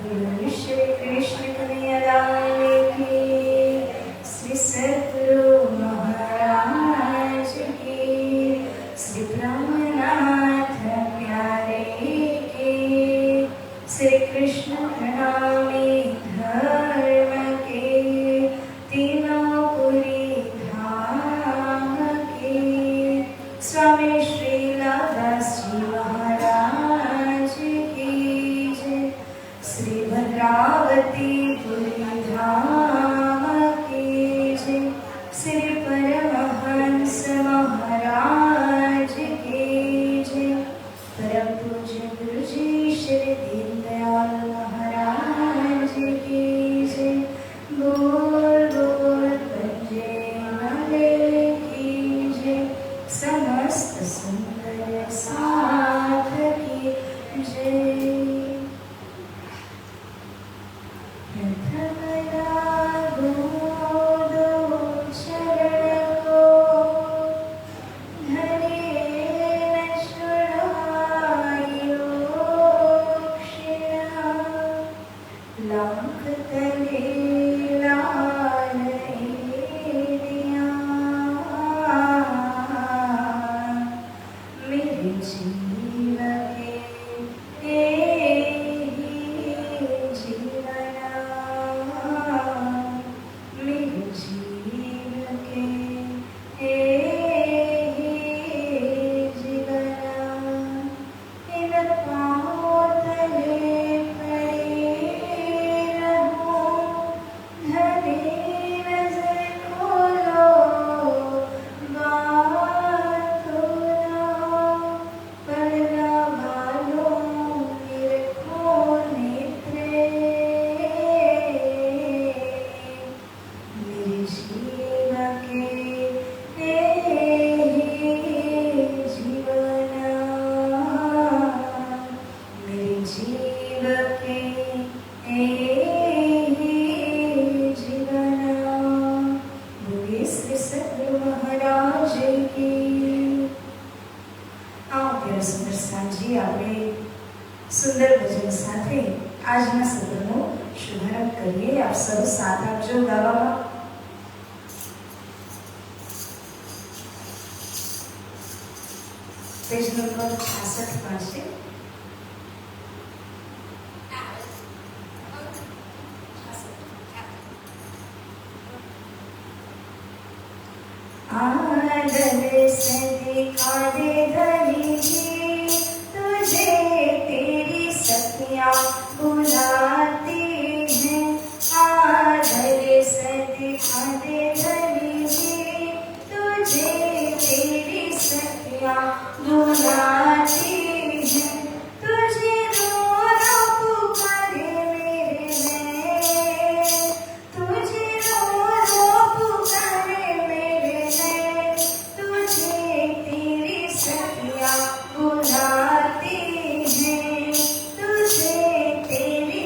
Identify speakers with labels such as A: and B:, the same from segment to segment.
A: बोलो श्री कृष्ण कन्हैया लाल की, श्री सद्गुरु महाराज की, श्री ब्रह्मनाथ प्यारे की, श्री कृष्ण प्रणामी धर्म के, तीनों पुरी धाम की, स्वामी श्रीलादास जी महाराज की जय, श्री भद्रावती पुरी धाम की जय, श्री परमहंस महाराज की जय, परम पूज्य गुरु जी श्री दीनदयाल महाराज की जय, बोल बोल पंजे वाले की जय, समस्त सुंदर साथ की जय। સુંદર ભજન સાથે આજના સત્રનો શુભારંભ કરીએ। આપ સૌ સાથ આપજો ગાવામાં। પેજ નંબર 66 પર છે। आदर से दिखा दे धनी जी तुझे तेरी सखियाँ बुलाती हैं। आदर से दिखा दे धनी जी तुझे तेरी सखियाँ बुलाती हैं। तुझे रो रो पुकारे मेरे नैन, तुझे रो रो पुकारे मेरे नैन, तुझे तेरी सखियाँ बुलाती हैं, तुझे तेरी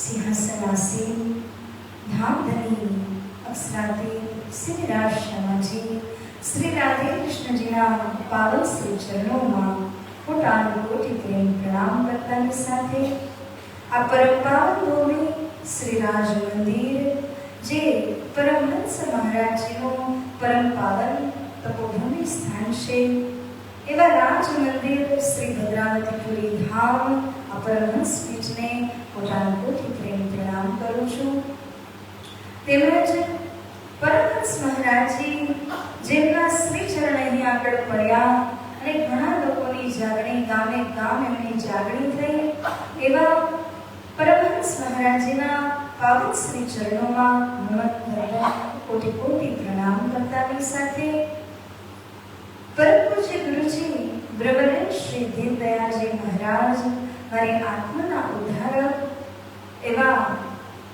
A: સિંહાસનાસીન ધામધની અક્ષરાધીન શ્રી રાષ્ટ્રમાજી શ્રી રાધે કૃષ્ણજીના પાવન શ્રી ચરણોમાં કોટાનુકોટી પ્રેમ પ્રણામ કરતાની સાથે આ પરમ પાવન ભૂમિ શ્રી રાજ મંદિર જે પરમહંસ મહારાજજીનું પરમ પાવન તપોભૂમિ સ્થાન છે એવા રાજ મંદિર શ્રી ભદ્રાવતીપુરી ધામ આ પરમહંસ પીઠને કોટાનુકોટી પ્રેમ પ્રણામ કરું છું. તેમજ પરમહંસ મહારાજજી જેમના શ્રી ચરણ અહીં આગળ પડ્યા અને ઘણા લોકોની જાગણી ગામે ગામ એમની જાગણી થઈ એવા પરમહંસ મહારાજજીના પાવન શ્રી ચરણોમાં નમન કોટી કોટી પ્રણામ કરતાની સાથે પરમ પૂજ્ય ગુરુજી બ્રહ્મરંજ શ્રી દીનદયાળજી મહારાજ મારી આત્માના ઉદ્ધારક એવા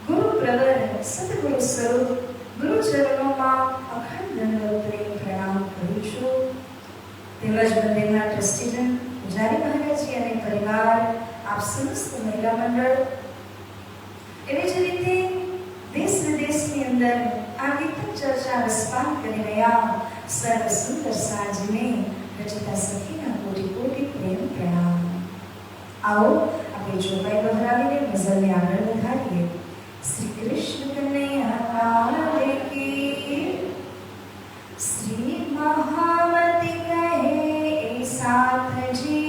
A: ગુરુ પ્રવર સદગુરુ સ્વરૂપ ગુરુચરણોમાં અખંડ દંડવત પ્રેમ પ્રણામ કરું છું. તેમજ મંદિરના ટ્રસ્ટીજન પૂજારી મહારાજજી અને પરિવાર આપ સમસ્ત મહિલા મંડળ એવી જ રીતે દેશ વિદેશની અંદર આ ગીતક ચર્ચા રસપાન કરી રહ્યા સર્વ સુંદર સાજીને રચિતા સખીના કોટી કોટી પ્રેમ પ્રણામ. आओ अपने चौपाई दोहरावीने गजलने आगळ वधारीए. श्री कृष्ण कन्हैया लाल की श्री महामती कहे ए साथ जी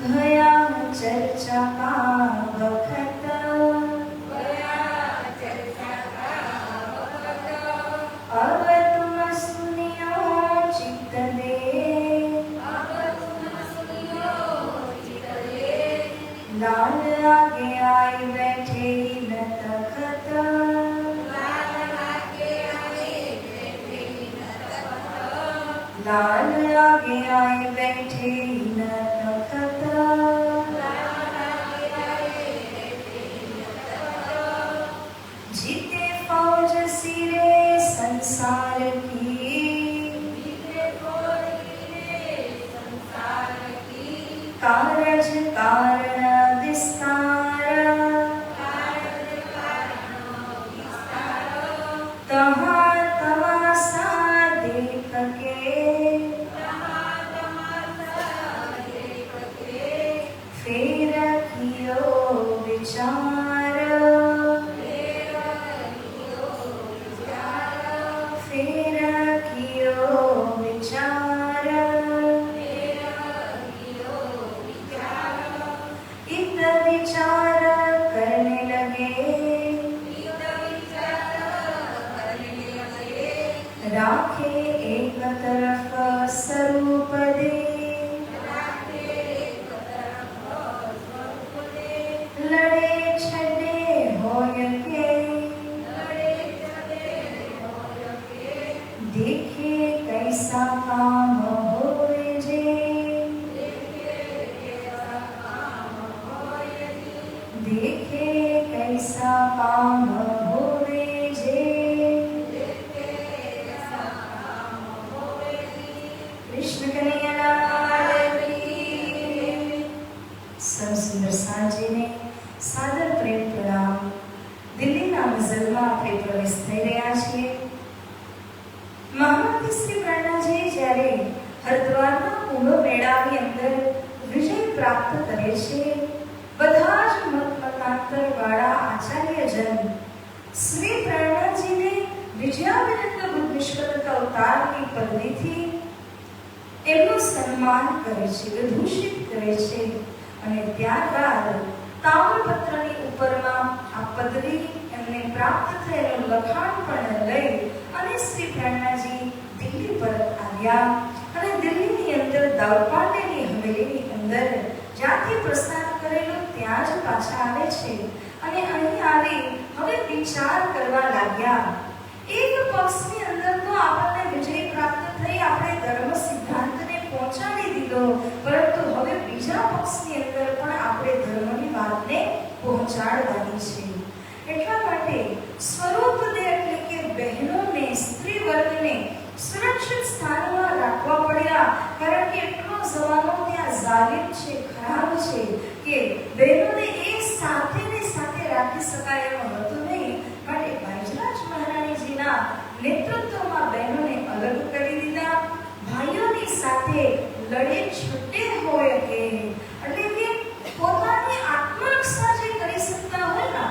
A: भया चर्चा का वखत अब तुम सुनियो चित्त दे लाल आगे आई बैठे न तखत लाल आगे आई बैठे न तखत जीते फौज सिरे संसार की कारज कारण विस्तार तहाँ तमाशा देख के फेर कियो विचार फेर कियो विचार इत विचार करने लगे राखे एक तरफ स्वरूप दे लड़े छड़े होय के देखे कैसा काम होए जे देखे कैसा काम होए जे कृष्ण कन्हैया लाल की सब सुंदर साजी ने सादर प्रेम प्रणाम પ્રાપ્ત કરે છે. બધા જ મતાંતર વાળા આચાર્યજન શ્રી પ્રેરણાજીને વિજયાવિનંદ બુદ્ધ નિષ્કલંક અવતારની પદવીથી એમનું સન્માન કરે છે, વિભૂષિત કરે છે. અને ત્યારબાદ તામ્રપત્રની ઉપરમાં આ પદવી એમને પ્રાપ્ત થયેલું લખાણ પણ લઈ અને શ્રી પ્રેરણાજી દિલ્હી પર આવ્યા. અને દિલ્હીની અંદર દાઉપાંડેની હવેલીની અંદર જ્યાંથી પ્રસ્થાન કરેલું ત્યાં જ પાછા આવે છે. અને અહીં આવી હવે વિચાર કરવા લાગ્યા. એક પક્ષની અંદર તો આપણને વિજય પ્રાપ્ત થઈ, આપણે ધર્મ સિદ્ધાંતને પહોંચાડી દીધો, પરંતુ હવે બીજા પક્ષની અંદર પણ આપણે ધર્મની વાતને પહોંચાડવાની છે. એટલા માટે સ્વરૂપદે એટલે કે બહેનોને, સ્ત્રી વર્ગને સુરક્ષિત સ્થાનમાં રાખવા પડ્યા. કારણ કે એટલો જમાનો ત્યાં જાલિમ છે, ખરાબ છે કે બહેનોને એક સાથે ને સાથે રાખી શકાય એમ હતું નહીં. માટે ભાઈજરાજ મહારાણીજીના નેતૃત્વમાં બહેનોને અલગ કરી દીધા. ભાઈઓની સાથે લડે છૂટે હોય કે એટલે કે પોતાની આત્મરક્ષા જે કરી શકતા હોય ને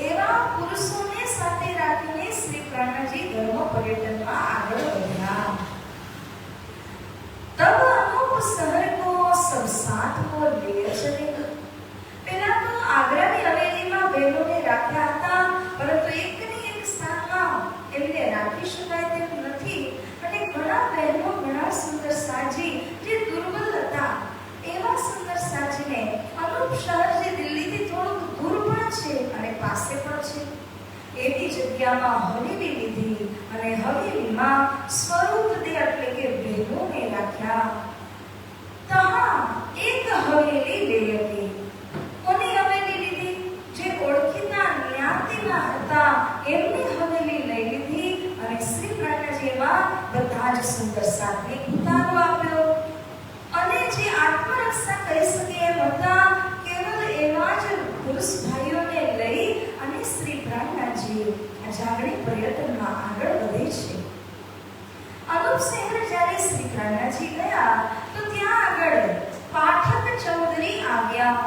A: એવા પુરુષોને સાથે રાખીને શ્રી પ્રેરણાજી ધર્મ પર્યટનમાં આગળ વધ્યા. તબ અનુપ શહેર કો સબ સાથ કો લે ચલે. પહેલા તો આગ્રાની હવેલીમાં બહેનોને રાખ્યા હતા, પરંતુ એકની એક સ્થાનમાં એમને રાખી શકાય તેમ નથી. અને ઘણા બહેનો, ઘણા સુંદર સાજી જે દુર્બલ હતા એવા સુંદર સાજીને અનુપ શહેર જે દિલ્હીથી થોડુંક દૂર પણ છે અને પાસે પણ છે એવી જગ્યામાં હવેલી લીધી. અને હવેલીમાં સ્વરૂપદે એટલે કે બહેનોને રાખ્યા. ત્યાં એક હવેલી લઈ હતી. કોની હવેલી લીધી? જે ઓળખીતા જ્ઞાતિના હતા એમની હવેલી લઈ લીધી. અને શ્રી પ્રેરણાજીમાં બધા જ સુંદર સાધને ઉતારો આપ્યો. અને જે આત્મરક્ષા કરી શકે એમ હતા કેવળ એવા જ પુરુષ ભાઈઓને લઈ અને શ્રી પ્રેરણાજી આ જાગણી પર્યટનમાં આગળ વધે છે. અનુપ શહેર જ્યારે શ્રી પ્રેરણાજી ગયા તો ત્યાં આગળ પાઠક ચૌધરી આવ્યા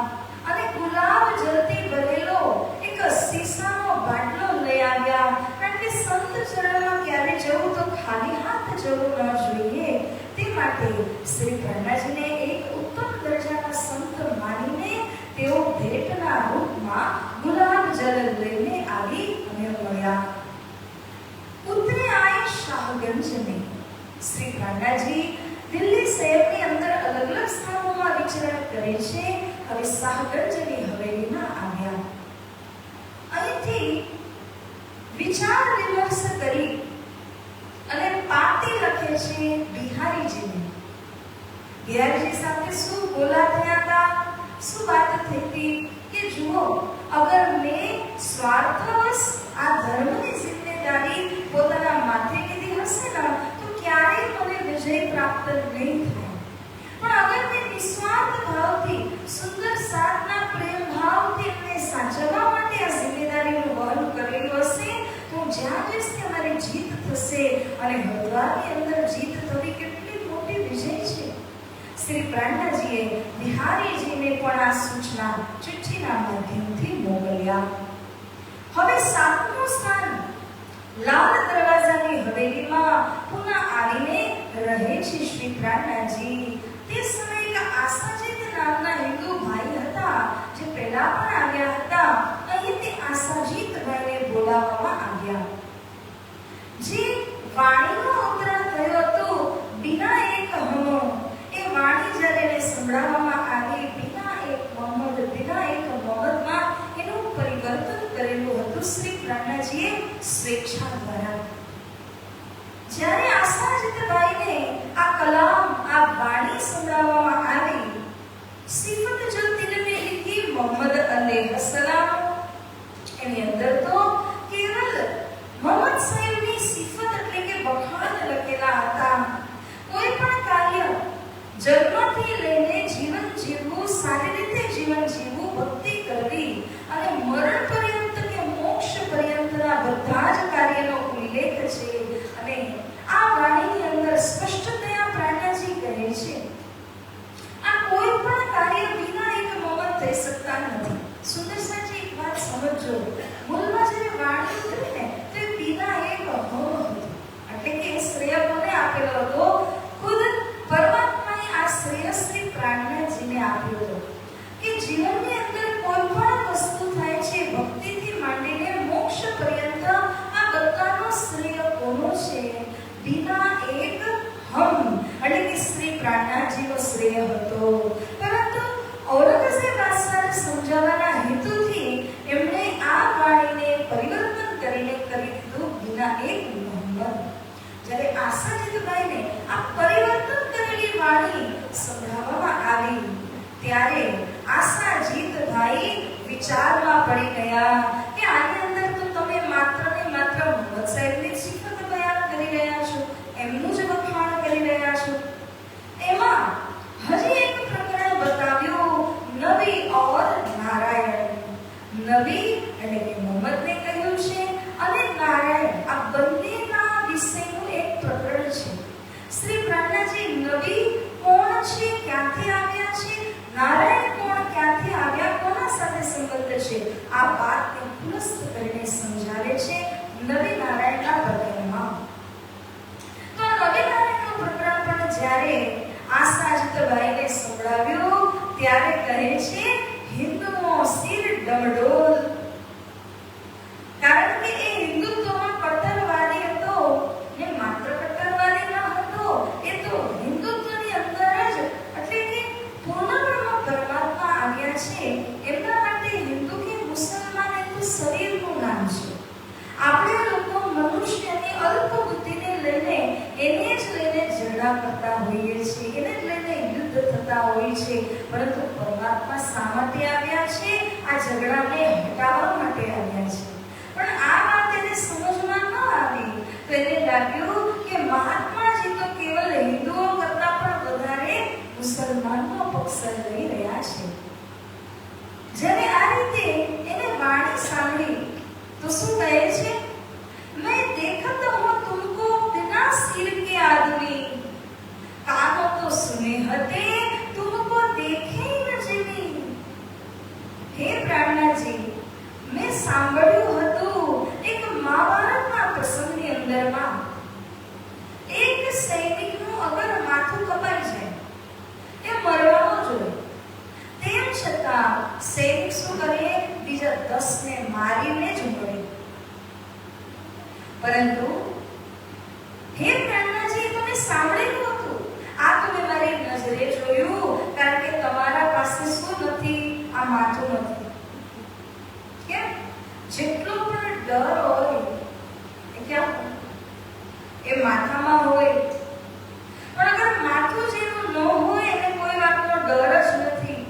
A: અને ગુલાબ જલથી ભરેલો એક શીશાનો બાટલો લઈ આવ્યા. કારણ કે સંત ચરણમાં ક્યારે જવું તો ખાલી હાથ જવું ન જોઈએ. તે માટે શ્રી પ્રેરણાજીને એક ઉત્તમ દરજાના સંત માનીને તેઓ ભેટના રૂપમાં ગુલાબ જલ લઈને આવી અને મળ્યા. ઉતરે આય શાહગંજને. શ્રી પ્રેરણાજી દિલ્હી શહેરની અંદર અલગ અલગ સ્થાનોમાં વિચરણ કરે છે. હવે શાહગંજની હવેલીમાં આવ્યા. અહીંથી વિચાર વિમર્શ કરી અને પાટી લખે છે બિહારીજીને. બિહારીજી સાથે શું બોલા થયા હતા, શું વાત થઈ હતી કે જુઓ, અગર મેં સ્વાર્થવશ આ ધર્મની જિમ્મેદારી પોતાના માથે લીધી હશે ને તો ક્યારેય મને વિજય પ્રાપ્ત નહીં થાય. પણ અગર મેં નિસ્વાર્થ ભાવથી, સુંદર સાધના પ્રેમ ભાવથી એમને સાચવવા માટે આ જિમ્મેદારીનું વહન કરેલું હશે તો જ્યાં જઈશ ત્યાં મારી જીત થશે. અને હરદ્વારની અંદર જીત થવી કેટલી મોટી વિજય છે. શ્રી પ્રેરણાજીએ બિહારીજીને પણ આ સૂચના ચિઠ્ઠીના માધ્યમથી મોકલ્યા. હવે સાતમું સ્થાન લાલ દરવાજાની હવેલીમાં પુનઃ આવીને રહે છે શ્રી પ્રેરણાજી. તે સમયે એક આશાજીત નામના હિન્દુ ભાઈ હતા જે પહેલા પણ આવ્યા હતા. અહીં તે આશાજીત ભાઈને બોલાવવામાં આવ્યા. જે વાણીનો અવતરણ થયો હતો બિના એક હમો, એ વાણી જ્યારે એને સંભળાવવામાં આવી બિના એક મોહમ્મદ, બિના એક મોહમ્મદમાં એનું પરિવર્તન કરેલું હતું શ્રી પ્રેરણાજીએ સ્વેચ્છા દ્વારા. જ્યારે આશાજીતભાઈને આ કલામ, આ વાણી સંભળાવવામાં આવી, સિફત જો દિલમે લિખી મોહમ્મદ અલૈહિસ્સલામ, એની અંદર તો કેવલ મોહમ્મદ સાહેબની સિફત એટલે કે વખાણ લખેલા હતા. કોઈ પણ કાર્ય જન્મથી લઈને જીવન જીવવું, સારી રીતે જીવન જીવવું, ભક્તિ કરવી અને મરણ પર્યંત કે મોક્ષ પર્યંતના બધા જ કાર્યનો ઉલ્લેખ છે. અને આ વાણીની અંદર સ્પષ્ટતયા પ્રેરણાજી કહે છે આ કોઈ પણ કાર્ય ત્યારે આશાજીતભાઈ વિચારમાં પડી ગયા કે આની અંદર તો તમે માત્ર ને માત્ર મોહમ્મદ સાહેબની જ સિફત બયાન કરી રહ્યા છો, એમનું જ વખાણ કરી રહ્યા છો. એમાં હજી એક પ્રકરણ બતાવ્યું, નબી ઓર નારાયણ. નબી એટલે કે મોહમ્મદને કહ્યું છે અને નારાયણ આ બંનેના વિશેનું એક પ્રકરણ છે. શ્રી પ્રાણનાજી નબી કોણ છે, ક્યાંથી આવ્યા છે, નારાયણ કોણ, ક્યાંથી આવ્યા, કોના સાથે સંબંધ છે, આ વાતને પુનસ્થ કરીને સમજાવે છે નબી નારાયણના પ્રકરણમાં. તો નબી નારાયણનું પ્રકરણ પણ જ્યારે આશાજીતભાઈને સંભળાવ્યું ત્યારે કહે છે હિન્દુઓ શિર ડમડોલ. કારણ કે એ હિન્દુત્વમાં કટ્ટરવાદી હતો ને માત્ર કટ્ટરવાદી ન હતો, એ તો હિન્દુત્વની અંદર જ એટલે કે પૂર્ણ બ્રહ્મ પરમાત્મા આવ્યા છે. એમના માટે હિન્દુ કે મુસલમાન એ તો શરીરનું નામ છે. આપણે લોકો મનુષ્યની અલ્પ બુદ્ધિને લઈને એને જ લઈને ઝઘડા કરતા હોઈએ છીએ, એને જ લઈને યુદ્ધ થતા હોય છે. પરંતુ પરમાત્મા શા માટે આવ્યા છે? આ ઝઘડાને હટાવવા માટે આવ્યા છે. પણ આ વાત એને સમજમાં ન આવી તો એને લાગ્યું કે મહાત્માજી તો કેવલ હિન્દુઓ કરતા પણ વધારે મુસલમાનનો પક્ષ લઈ રહ્યા છે. જ્યારે આ રીતે એને વાણી સાંભળી તો શું કહે છે? मैं देखता हूँ तुमको बिना सिर के आदमी, कानों तो सुने हते तुमको देखे न जीवी. हे प्राणनाजी, मैं સાંભળ્યું હતું એક મહાભારતના પ્રસંગની અંદરમાં એક સૈનિકનું અગર માથું કપાઈ જાય એ મરવાનો જ હોય, તેમ છતાં સૈનિક શું કરે? બીજા 10 ને મારીને જ મરે. પરંતુ હે પ્રાણનાજી, તમે સાંભળેલું હતું, આ તો મેં મારી નજરે જોયું, કારણ કે તમારા પાસે શું નથી? આ માથું નથી. કેમ? જેટલો પણ ડર હોય એ ક્યાં? એ માથામાં હોય. પણ અગર માથું જેનું ન હોય એને કોઈ વાતનો ડર જ નથી,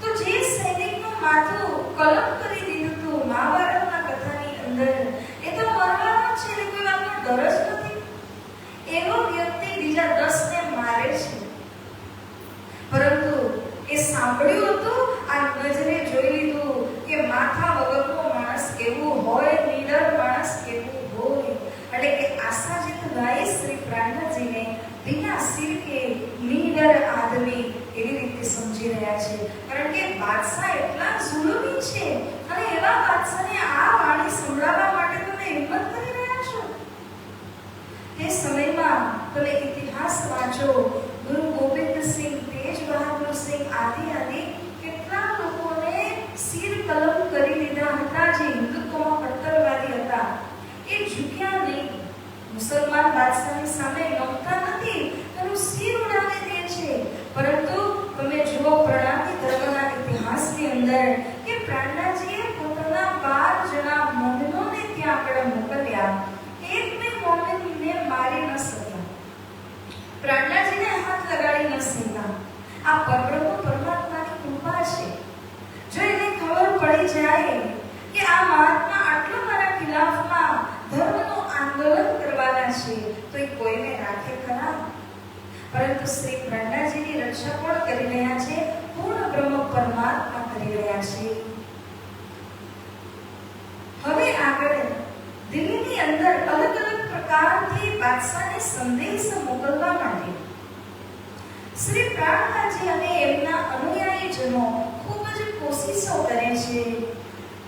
A: તો જે સૈનિકનું માથું કલમ કરી દીધું હતું મહાભારતના કથાની અંદર, એ તો મરવાનો છે, એને કોઈ વાતનો ડર જ નથી. એવો વ્યક્તિ બીજા 10 ને મારે છે. પરંતુ એ સાંભળ્યું હતું, આ નજરે જોઈ લીધું કે માથા વગરનો માણસ કેવું હોય, નીડર માણસ કેવું હોય. એટલે કે આશાજીતભાઈ શ્રી પ્રાણનાજીને બિના સિર કે નીડર આદમી એવી રીતે સમજી રહ્યા છે. કારણ કે બાદશાહ એટલા જુલુમી છે અને એવા બાદશાહને આ વાણી સંભળાવવા માટે તમે હિંમત કરી રહ્યા છો. તે સમયમાં તમે ઇતિહાસ વાંચો, ગુરુ ગોવિંદસિંહ, તેજ બહાદુરસિંહ આદિ કેટલા લોકોને સિર કલમ કરી લીધા હતા જે હિન્દુત્વમાં કટ્ટરવાદી હતા. એ ઝૂક્યા નહીં. મુસલમાન બાદશાહની સામે નમતા નથી, તેનું સિર ઉડાવી દે છે. પરંતુ તમે જુઓ પ્રણામી ધર્મના ઇતિહાસની અંદર કે પ્રાણનાજીએ પોતાના 12 જણા મોમિનોને ત્યાં આગળ મોકલ્યા. એક મેં મોમિનને મારી ન શક્યા, પ્રાણનાજીને હાથ લગાડી ન શક્યા. આ પરબ્રહ્મ પરમાત્માની કૃપા છે. જો એને ખબર પડી જાય કે આ મહાત્મા આટલો મારા ખિલાફમાં ધર્મનું આંદોલન કરવાના છે તો એ કોઈને રાખે ખરા? પરંતુ શ્રી પ્રાણનાજીની રક્ષા કોણ કરી રહ્યા છે? પૂર્ણ બ્રહ્મ પરમાત્મા કરી રહ્યા છે. હવે આગળ દિલ્હીની અંદર અલગ અલગ પ્રકારથી બાદશાહને સંદેશ મોકલવા માટે શ્રી પ્રાણનાજી અને એમના અનુયાયીજનો ખૂબ જ કોશિશો કરે છે.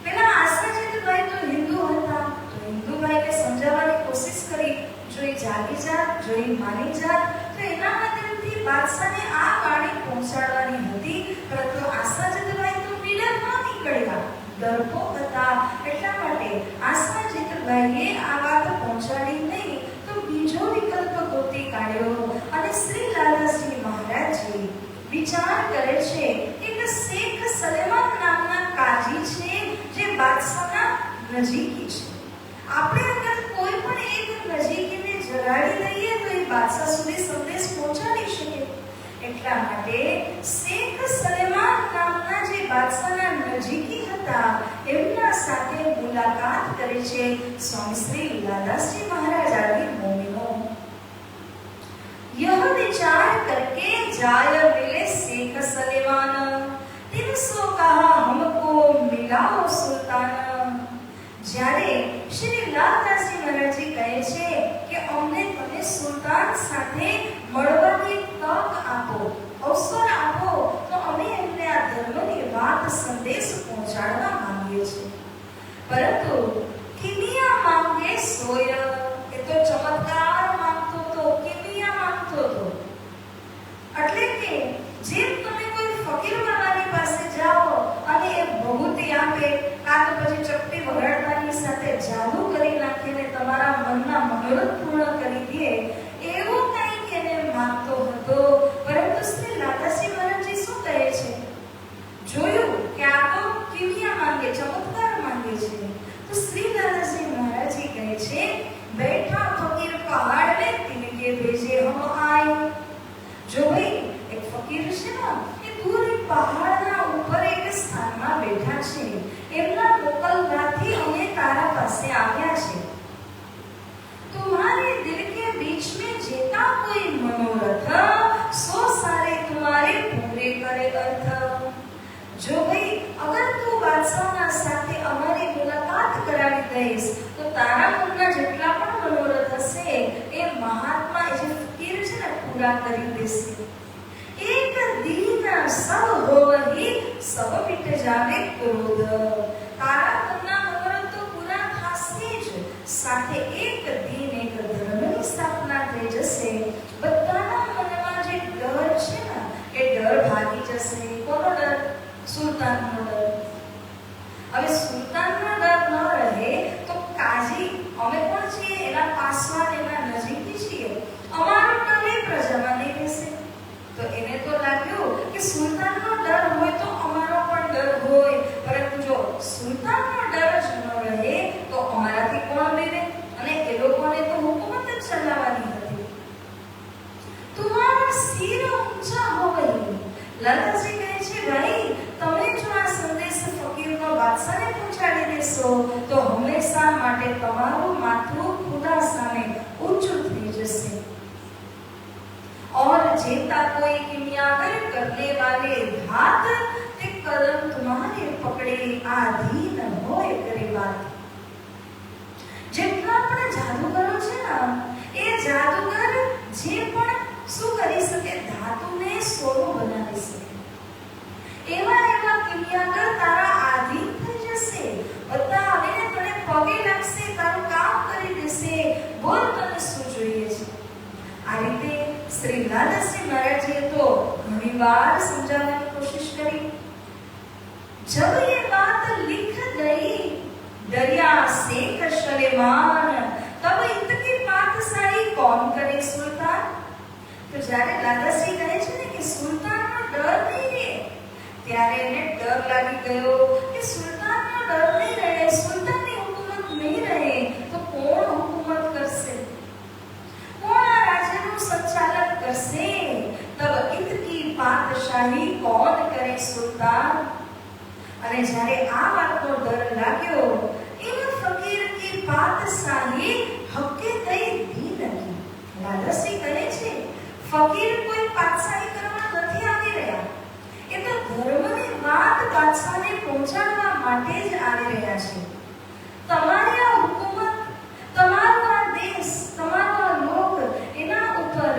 A: પેલા આશાજીતભાઈ તો હિન્દુ હતા, તો હિન્દુભાઈને સમજાવવાની કોશિશ કરી. જોઈ જાગી જાત, જોઈ માની જાત, તો એના માધ્યમથી બાદશાહને આ વાણી પહોંચાડવાની હતી. પરંતુ આશાજીતભાઈ તો નીડર ન નીકળ્યા, ડરપોક હતા. એટલા માટે આશાજીતભાઈએ આ વાત પહોંચાડી નહીં તો બીજો વિકલ્પ ગોતી કાઢ્યો. અને શ્રી લાલાજી મહારાજજી વિચાર કરે છે એક શેખ સલેમાન નામના કાજી છે જે બાદશાહના નજીકી છે. આપણે અગર કોઈ પણ એક નજીકીને જગાડી દઈએ તો એ બાદશાહ સુધી સંદેશ પહોંચાડી શકે. એટલા માટે શેખ સલેમાન નામના જે બાદશાહના નજીકી હતા એમના સાથે મુલાકાત કરે છે સ્વામી શ્રી લાલાશ્રી મહારાજ આદિ મોમિનો। यह विचार करके जाय मिले शेख सलेमान, तिनसो कहा हमको मिलाओ सुल्तान। જ્યારે શ્રી લાલદાસજી મહારાજજી કહે છે કે અમને તમે સુલતાન સાથે મળવાની તક આપો, અવસર આપો, તો અમે એમને આ ધર્મની વાત સંદેશ પહોંચાડવા માંગીએ છીએ। પરંતુ કિમિયા માંગે સોય, એ તો ચમત્કાર માંગતો તો, કિમિયા માંગતો તો, એટલે કે જેમ તમે કોઈ ફકીર બાબાની પાસે જાઓ અને એ ભભૂતિ આપે, કાં તો પછી ચપટી વગાડવાની સાથે જાદુ કરી નાખીને તમારા મનના મનોરથ પૂર્ણ કરી દે, એવું કંઈક એને માંગતો હતો। પરંતુ શ્રી લાલાશ્રી મહારાજજી શું કહે છે? જોયું કે આ તો કિમિયા માંગે, ચમત્કાર માંગે છે, તો શ્રી લાલાશ્રી મહારાજજી કહે છે बैठा फकीर पहाड़ में तिनके भेजे हम आए। जो भाई एक फकीर છે ને એ દૂર એક પહાડના ઉપર એક સ્થાનમાં બેઠા છે, એમના મોકલવાથી અમે તારા પાસે આવ્યા છે। तुम्हारे दिल के बीच में जेता कोई मनोरथ, सो सारे तुम्हारे पूरे करे अर्थ। जो भाई अगर तू बादशाहના સાથે અમારી મુલાકાત કરાવી દઈશ તો તારા મનના જેટલા પણ મનોરથ હશે એ મહાત્મા એ જે ફકીર છે ને પૂરા કરી દેશે। એક દિન સબ હોવહી સબ મિટ જાવે ક્રોધ, તારા મનના મનોરથ તો પૂરા થશે જ, સાથે એક દિન એક ધર્મની સ્થાપના થઈ જશે। બધાના મનમાં જે ડર છે ને એ ડર ભાગી જશે। કોનો ડર? સુલતાનનો ડર। હવે સુલતાનનો ડર ન રહે તો કાજી અમે પણ છીએ, એના પાસવાન, એના નજીકી છીએ, અમારો ડર એ પ્રજામાં નહીં રહેશે। તો એને તો લાગ્યું કે સુલતાનનો ડર હોય તો અમારો પણ ડર હોય, પરંતુ જો સુલતાનનો ડર જ ન રહે તો અમારાથી કોણ ડરે? અને એ લોકોને તો હુકુમત જ ચલાવવાની હતી। તમારા સિર ઊંચા હોય, લાલાજી કહે છે ભાઈ તમે જો આ સંદેશ ફકીરનો બાદશાહને પહોંચાડી દેશો તો હંમેશા માટે તમારું માથું ખુદા સામે ઊંચું થઈ જશે। और जेता कोई किमियागर करने वाले घात, ते कदम तुम्हारे पकड़े आधीन होए करे बात। જેટલા પણ જાદુગરો છે ને એ જાદુગર જે પણ શું કરી શકે? ધાતુને સોનું બનાવી શકે। એવા એવા કિમિયાગર તારા આધીન થઈ જશે, બધા આવીને તને પગે લાગશે, તારું કામ કરી દેશે। બોલ તને શું જોઈએ છે? આ રીતે શ્રી લાલાશ્રી મહારાજજીએ તો ઘણી વાર સમજાવવાની કોશિશ કરી। जब ये बात लिख गई दरिया शेख सलेमान, तब इतनी पातशाही कौन करे सुल्तान। तो જ્યારે લાલાશ્રી કહે છે ને કે સુલતાનનો ડર નહીં રહે, ત્યારે એને ડર લાગી ગયો કે સુલતાનનો ડર નહીં રહે, સુલતાનની હુકુમત નહીં રહે તો કોણ હુકુમત કરશે? કોણ આ રાજ્યનું સંચાલન કરશે? તબ ઇતની પાતશાહી કોણ કરે સુલતાન। અને જ્યારે આ વાતનો ડર લાગ્યો, इन फकीर की पातशाही हक्के कई दी नहीं। લાલાશ્રી કહે છે ફકીર કોઈ પાતશાહી કરવા નથી આવી રહ્યા, એ તો ધર્મની વાત બાદશાહને પહોંચાડવા માટે જ આવી રહ્યા છે। તમારી આ હુકુમત, તમારો આ દેશ, તમારો આ લોક, એના ઉપર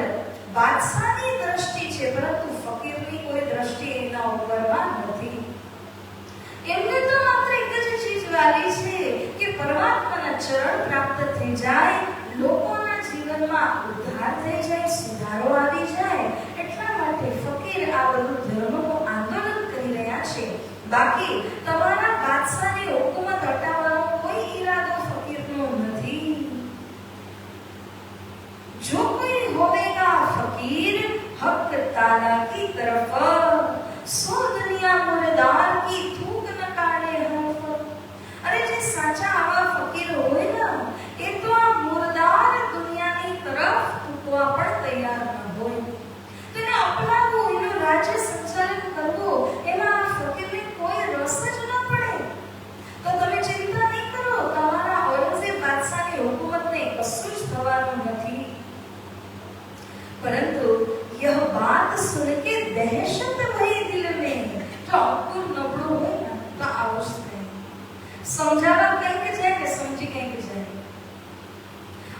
A: બાદશાહની દ્રષ્ટિ છે, પરંતુ ફકીરની કોઈ દ્રષ્ટિ એના ઉપરમાં નથી। એમને તો માત્ર એક જ ચીજ વાલી છે કે પરમાત્માના ચરણ પ્રાપ્ત થઈ જાય, લોકોના જીવનમાં ઉદ્ધાર થઈ જાય, સુધારો આવી જાય। એટલા માટે ફકીર આ બધું ધર્મનું આંદોલન કરી રહ્યા છે। બાકી તમારા બાદશાહની હુકુમત હટાવવાનો કોઈ ઈરાદો ફકીરનો નથી। જો કોઈ હોવેગા ફકીર હક તાલા की तरफ, सो दुनिया मुर्दार की थूक न काढ़े हरफ। अरे जे साचा आवा फकीर होय ना એ તો આ મુર્દાર દુનિયાની તરફ થૂકવા પણ તૈયાર ન હોય, તેને અપનાવવું રાજ્ય સંચાલન કરવું એમાં આ ફકીરને કોઈ રસ જ ન પડે, તો તમે ચિંતા નહીં કરો, તમારા ઔરંગઝેબ બાદશાહની હુકુમતને કશું જ થવાનું નથી. परंतु यह बात सुन के दहशत भरी दिल में, जो अंकुर नबड़ो है ना तो आवश्यक है समझावा कहीं के जाए के समझी कहीं के जाए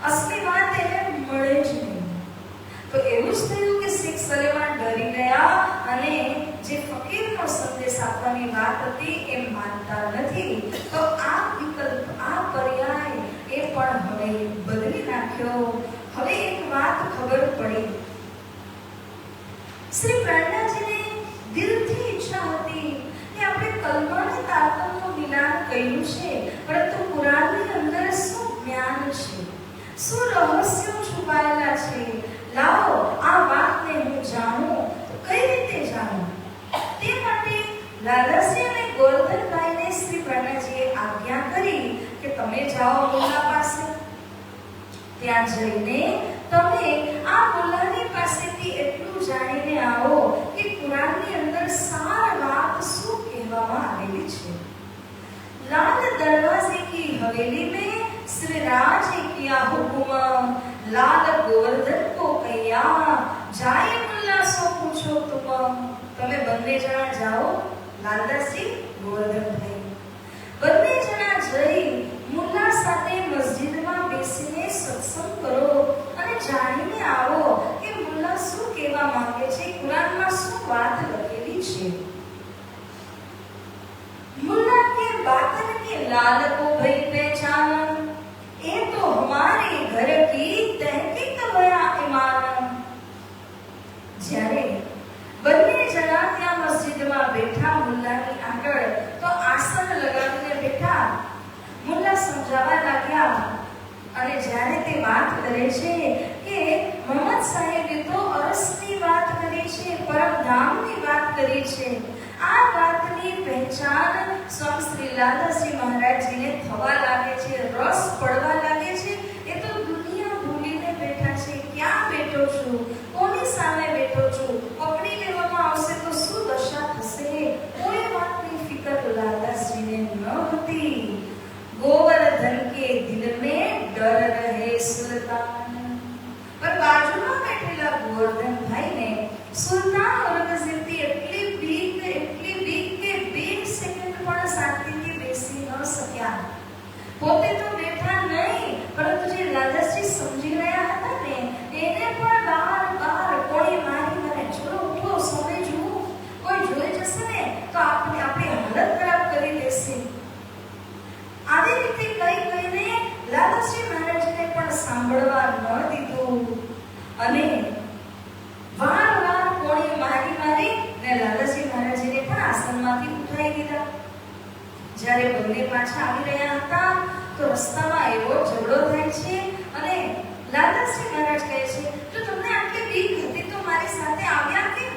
A: असली बात है મળે જ નહીં. તો એવું જ થયું કે શેખ સલેમાન ડરી ગયા અને જે ફકીરનો સંદેશ આપવાની વાત હતી એ માનતા નથી. તો આ વિકલ્પ, આ પર્યાય એ પણ હવે બદલી નાખ્યો. હવે એક વાત ખબર પડી, શ્રી પ્રાણનાજીને દિલથી ઈચ્છા હતી કે આપણે કલમાને તારતમનું મિલાન કર્યું છે, પરંતુ કુરાનની અંદર શું જ્ઞાન છે, શું રહસ્યો છુપાયેલા છે, લાવો આ વાતને હું જાણું. તો કઈ રીતે જાણું? તે માટે લાલાશ્રી અને ગોરધનભાઈને શ્રી પ્રાણનાજીએ આજ્ઞા કરી કે તમે જાઓ મુલ્લા પાસે, ત્યાં જઈને તમે આ મુલ્લાની પાસેથી એટલું જાણીને આવો કે કુરાનની અંદર સાર વાત શું કહેવામાં આવેલી છે. लाल दरवाजे की हवेली में श्री राज ने किया हुकुम, लाल गोवर्धन को कहिया जाए मुल्ला सो पूछो तुम. તમે બંને જણા જાઓ, લાલદાસજી ગોવર્ધનભાઈ બંને જણા જઈ મુલ્લા સાથે મસ્જિદમાં બેસીને સત્સંગ કરો અને જાણીને આવો કે મુલ્લા શું કહેવા માંગે છે, કુરાનમાં શું વાત લખેલી છે. मुल्ला के बातन के लाल को भई पहचान, ये तो हमारे घर की तहकीक बया ईमान. જ્યારે બંને જણા ત્યાં મસ્જિદમાં બેઠા મુલ્લાની આગળ, તો આસન લગાવીને બેઠા. મુલ્લા સમજાવવા લાગ્યા અને જ્યારે તે વાત કરે છે કે મોહમ્મદ સાહેબે તો અરસની વાત કરી છે, પરમધામની વાત કરી છે, આ વાતની પહેચાન સ્વામી શ્રી લાલાશ્રી મહારાજજીને થવા લાગે છે, રસ પડવા લાગે છે. એ તો દુનિયા ભૂલીને બેઠા છે. ક્યાં બેઠો છું, કોની સામે બેઠો છું, પકડી લેવામાં આવશે તો શું દશા થશે, કોઈ વાતની ફિકર લાલાશ્રીને ન હતી. गोवर्धन के दिल में डर रहे सुल्तान, पर बाजूમાં બેઠેલા ગોવર્ધન ભાઈને સુલતાન ઔરંગઝેબથી એટલી બીક કે 2 સેકન્ડ પણ શાંતિથી બેસી ન શક્યા. પોતે તો બેઠા નહીં, પરંતુ જે લાલાશ્રી સમજી રહ્યા હતા ને એને પણ બાર કોણી મારી ચલો ઉઠો, સમય જુઓ, કોઈ જોઈ જશે ને તો આપણી હાલત ખરાબ કરી દેશે. આવી રીતે કહીને લાલાશ્રી મહારાજને પણ સાંભળવા ન દીધું અને વારંવાર કોણી મારી ને લાલાશ્રી મહારાજને પણ આસનમાંથી ઉઠાવી દીધા. જ્યારે બંને પાછા આવી રહ્યા હતા તો રસ્તામાં એવો ઝઘડો થાય છે અને લાલાશ્રી મહારાજ કહે છે, જો તમને આટલી બીક હતી તો મારી સાથે આવ્યા કેમ?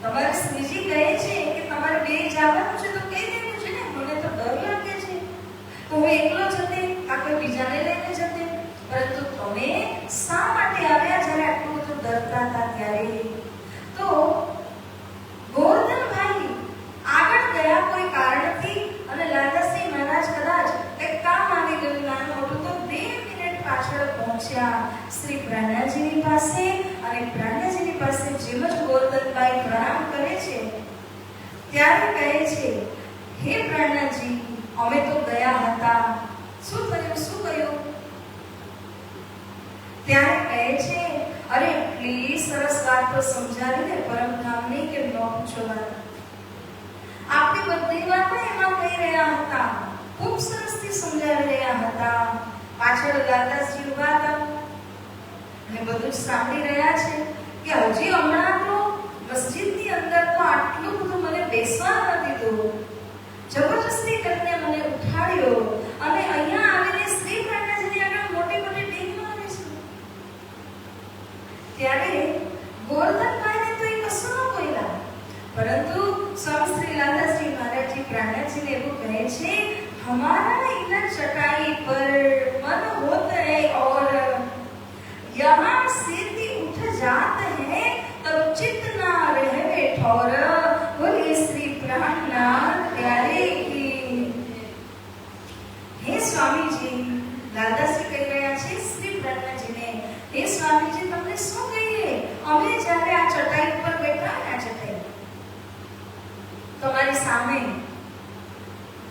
A: તમારે શ્રીજી કહે છે કે તમારે બે જવાનું છે તો કહી દેવું છે ને, મને તો ડર લાગે છે, તો હું એકલો જતે, કાં બીજાને લઈને જતે, પરંતુ તમે શા માટે આવ્યા જ્યારે આટલું બધું ડરતા હતા ત્યારે? તો ગોવર્ધનભાઈ આગળ ગયા કોઈ કારણથી અને લાલાશ્રી મહારાજ કદાચ એક કામ આવી ગયું નાનું મોટું, તો 2 મિનિટ પાછળ પહોંચ્યા શ્રી પ્રાણનાજીની પાસે. અને પ્રાણનાજીની પાસે જેમ જ ગોવર્ધનભાઈ પ્રણામ કરે છે ત્યારે કહે છે, હે પ્રાણનાજી, અમે તો ગયા હતા, શું કહ્યું? ત્યારે કહે છે, અરે એટલી સરસ વાત તો સમજાવીને પરમધામની કે ન પૂછો વાત. આપણી બધી વાતો એમાં કહી રહ્યા હતા, ખૂબ સરસથી સમજાવી રહ્યા હતા. પાછળ દાદાશ્રી ઉભા હતા અને બધું સાંભળી રહ્યા છે કે હજી હમણાં તો મસ્જિદની અંદર તો આટલું બધું મને બેસવા ન દીધું, જબરજસ્તી કરીને મને ઉઠાડ્યો અને અહીંયા આવીને શ્રી પ્રાણનાજીની આગળ મોટી ડીંગ મારે છે. ત્યારે ગોવર્ધનભાઈને તો એ કશું ન બોલ્યા, પરંતુ સ્વામી શ્રી લાલાશ્રી મહારાજજી પ્રાણનાજીને એવું કહે છે, हमारा इधर चटाई पर मन होता है और यहाँ सिर भी उठ जाता है, तब चित ना લાલદાસજી કહી રહ્યા છે શ્રી પ્રજ્ઞાજીને, હે સ્વામીજી તમને શું કહીએ, અમે જ્યારે આ ચટાઈ ઉપર બેઠા ને, આ ચટાઈ તમારી સામે,